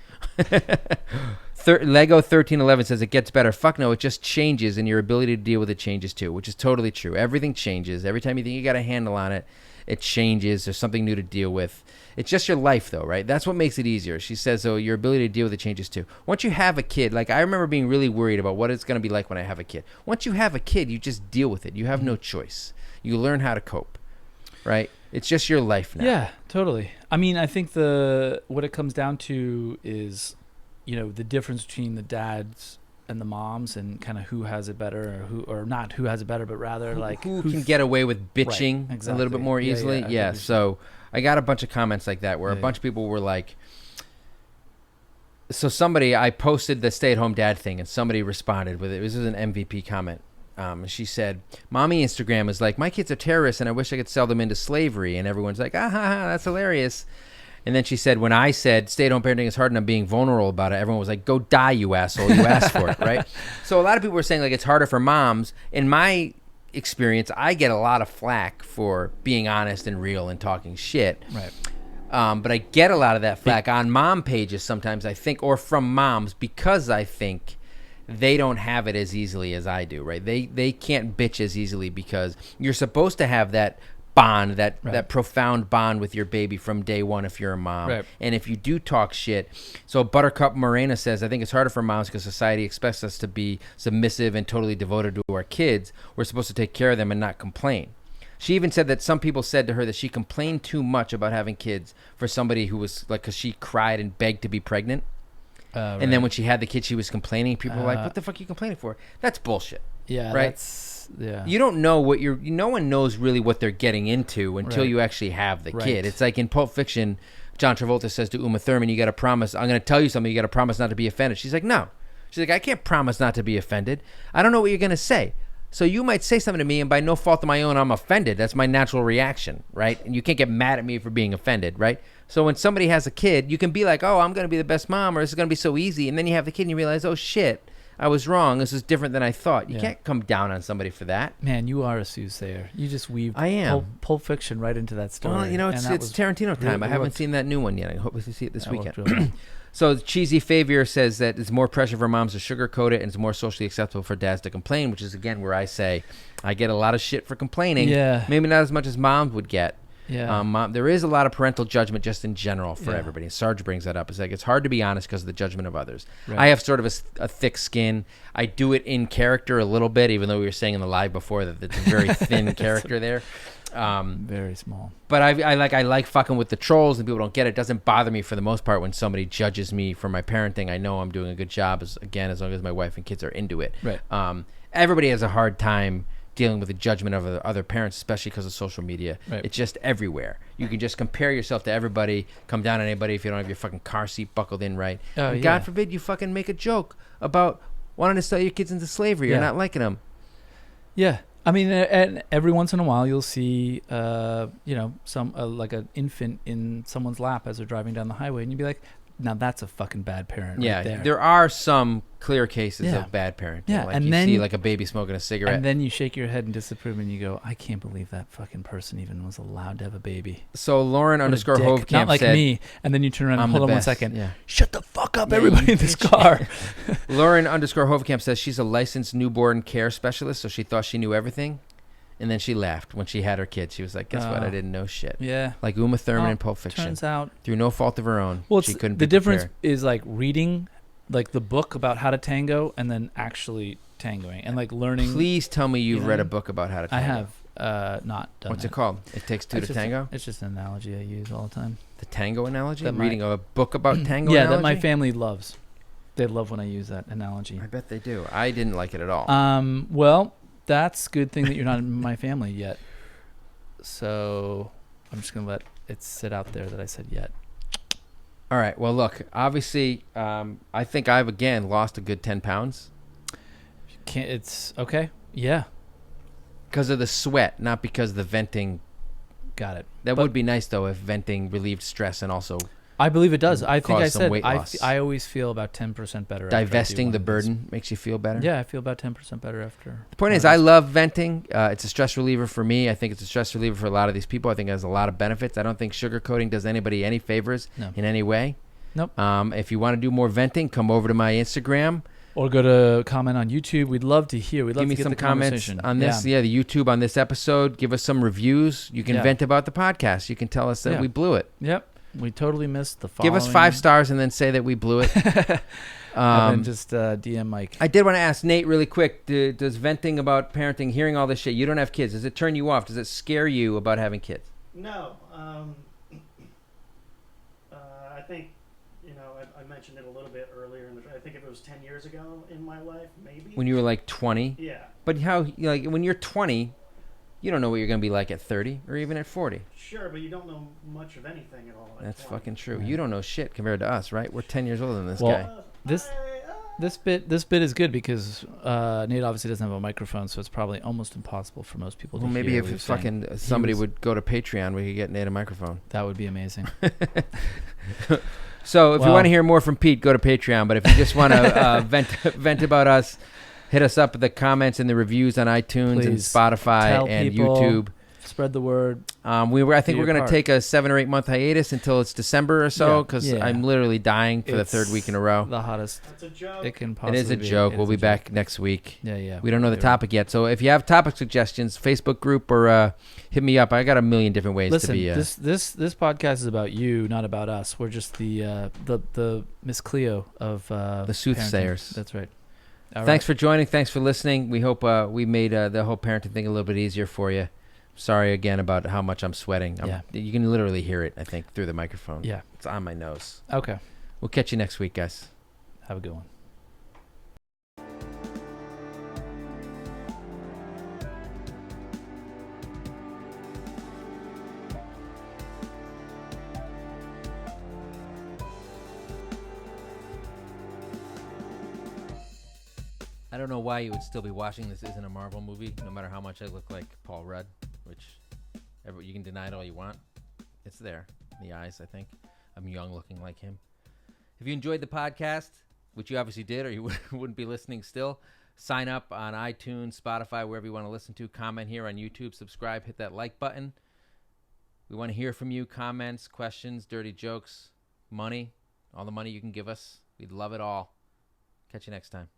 Lego 1311 says it gets better. Fuck no, it just changes, and your ability to deal with it changes too, which is totally true. Everything changes. Every time you think you got a handle on it, it changes. There's something new to deal with. It's just your life, though, right? That's what makes it easier. She says, so your ability to deal with it changes too. Once you have a kid, like I remember being really worried about what it's going to be like when I have a kid. Once you have a kid, you just deal with it. You have no choice. You learn how to cope, right? It's just your life now. Yeah, totally. I mean, I think what it comes down to is, the difference between the dads and the moms, and kind of who has it better, or not who has it better, but rather like who can get away with bitching right, a little bit more easily. Yeah. So I got a bunch of comments like that where a bunch of people were like, so I posted the stay-at-home dad thing, and somebody responded with it. This was an MVP comment. She said, "Mommy Instagram is like, my kids are terrorists, and I wish I could sell them into slavery." And everyone's like, "Ah, ha, ha, that's hilarious." And then she said, when I said stay-at-home parenting is hard and I'm being vulnerable about it, everyone was like, "Go die, you asshole. You asked for it," right? So a lot of people were saying like it's harder for moms. In my experience, I get a lot of flack for being honest and real and talking shit. Right. But I get a lot of that flack on mom pages sometimes, I think, or from moms, because I think they don't have it as easily as I do, right? They can't bitch as easily because you're supposed to have that bond, that profound bond with your baby from day one if you're a mom. Right. And if you do talk shit, so Buttercup Morena says, I think it's harder for moms because society expects us to be submissive and totally devoted to our kids. We're supposed to take care of them and not complain. She even said that some people said to her that she complained too much about having kids for somebody who was like, because she cried and begged to be pregnant. Right. And then when she had the kid, she was complaining. People were like, what the fuck are you complaining for? That's bullshit. Yeah. Right? You don't know what no one knows really what they're getting into until you actually have the kid. It's like in Pulp Fiction, John Travolta says to Uma Thurman, you got to promise, I'm going to tell you something, you got to promise not to be offended. She's like, no. She's like, I can't promise not to be offended. I don't know what you're going to say. So you might say something to me, and by no fault of my own, I'm offended. That's my natural reaction, right? And you can't get mad at me for being offended, right? So when somebody has a kid, you can be like, oh, I'm going to be the best mom, or this is going to be so easy. And then you have the kid and you realize, oh, shit, I was wrong. This is different than I thought. You can't come down on somebody for that. Man, you are a soothsayer. You just weaved Pulp Fiction right into that story. Well, it's Tarantino time. I haven't seen that new one yet. I hope to see it this weekend. Really So Cheesy Favier says that it's more pressure for moms to sugarcoat it, and it's more socially acceptable for dads to complain, which is, again, where I say I get a lot of shit for complaining. Yeah. Maybe not as much as moms would get. Yeah. There is a lot of parental judgment just in general for everybody. Sarge brings that up. It's like it's hard to be honest because of the judgment of others. Right. I have sort of a thick skin. I do it in character a little bit, even though we were saying in the live before that it's a very thin character there. Very small. But I like fucking with the trolls, and people don't get it. It doesn't bother me for the most part when somebody judges me for my parenting. I know I'm doing a good job, as long as my wife and kids are into it. Right. Everybody has a hard time dealing with the judgment of other parents, especially because of social media. Right. It's just everywhere. You can just compare yourself to everybody, come down on anybody if you don't have your fucking car seat buckled in right. And God forbid you fucking make a joke about wanting to sell your kids into slavery or not liking them. Yeah. I mean, and every once in a while you'll see, some like an infant in someone's lap as they're driving down the highway, and you'd be like, now that's a fucking bad parent. Yeah, right there. There are some clear cases of bad parenting. Yeah, like and you then see like a baby smoking a cigarette, and then you shake your head in disapproval and you go, I can't believe that fucking person even was allowed to have a baby. So Lauren _ Hovkamp not like said, me. And then you turn around and hold on 1 second. Yeah. Shut the fuck up, everybody in this car. Lauren _ Hovkamp says she's a licensed newborn care specialist, so she thought she knew everything. And then she laughed when she had her kid. She was like, guess what? I didn't know shit. Yeah. Like Uma Thurman in Pulp Fiction. Turns out. Through no fault of her own, she couldn't be the difference prepared. is like reading like the book about how to tango and then actually tangoing and like learning. Please tell me you've read a book about how to tango. I have not done What's that. it called? It Takes Two to Tango? It's just an analogy I use all the time. The tango analogy? Reading a book about tango yeah, analogy? that my family loves. They love when I use that analogy. I bet they do. I didn't like it at all. Well, that's a good thing that you're not in my family yet. So I'm just going to let it sit out there that I said yet. All right. Well, look, obviously, I think I've, again, lost a good 10 pounds. It's okay. Yeah. Because of the sweat, not because the venting. Got it. That would be nice, though, if venting relieved stress and also I believe it does. I think I cause some said weight loss. I always feel about 10% better. Divesting the after I do one of these. burden makes you feel better. Yeah, I feel about 10% better after. The point is, I love venting. It's a stress reliever for me. I think it's a stress reliever for a lot of these people. I think it has a lot of benefits. I don't think sugarcoating does anybody any favors in any way. Nope. If you want to do more venting, come over to my Instagram. Or go to comment on YouTube. We'd love to hear. We'd love Give me to get some the comments conversation. on this. Yeah, the YouTube on this episode. Give us some reviews. You can vent about the podcast. You can tell us that we blew it. Yep. We totally missed the following. Give us 5 stars and then say that we blew it. And then just DM Mike. I did want to ask Nate really quick. Does venting about parenting, hearing all this shit, you don't have kids, does it turn you off? Does it scare you about having kids? No. I think, I mentioned it a little bit earlier. I think if it was 10 years ago in my life, maybe. When you were like 20? Yeah. But when you're 20, you don't know what you're going to be like at 30 or even at 40. Sure, but you don't know much of anything at all. That's 20. fucking true. Yeah. You don't know shit compared to us, right? We're 10 years older than this guy. This bit is good because Nate obviously doesn't have a microphone, so it's probably almost impossible for most people to hear. Well, maybe what if he's saying. fucking somebody would go to Patreon, we could get Nate a microphone. That would be amazing. So if you want to hear more from Pete, go to Patreon. But if you just want to vent about us, hit us up with the comments and the reviews on iTunes and Spotify and YouTube. Spread the word. I think we're going to take a 7 or 8 month hiatus until it's December or so because I'm literally dying for the third week in a row. The hottest. That's a joke. It can It possibly is a joke. We'll be back next week. Yeah. We don't know the topic yet. So if you have topic suggestions, Facebook group or hit me up. I got a million different ways to be. This podcast is about you, not about us. We're just the Miss Cleo of the soothsayers. Parenting. That's right. Thanks for joining. Thanks for listening. We hope we made the whole parenting thing a little bit easier for you. Sorry again about how much I'm sweating. You can literally hear it, I think, through the microphone. Yeah. It's on my nose. Okay. We'll catch you next week, guys. Have a good one. I don't know why you would still be watching This Isn't a Marvel Movie, no matter how much I look like Paul Rudd, which you can deny it all you want. It's there in the eyes, I think. I'm young looking like him. If you enjoyed the podcast, which you obviously did or you wouldn't be listening still, sign up on iTunes, Spotify, wherever you want to listen to. Comment here on YouTube, subscribe, hit that like button. We want to hear from you. Comments, questions, dirty jokes, money, all the money you can give us. We'd love it all. Catch you next time.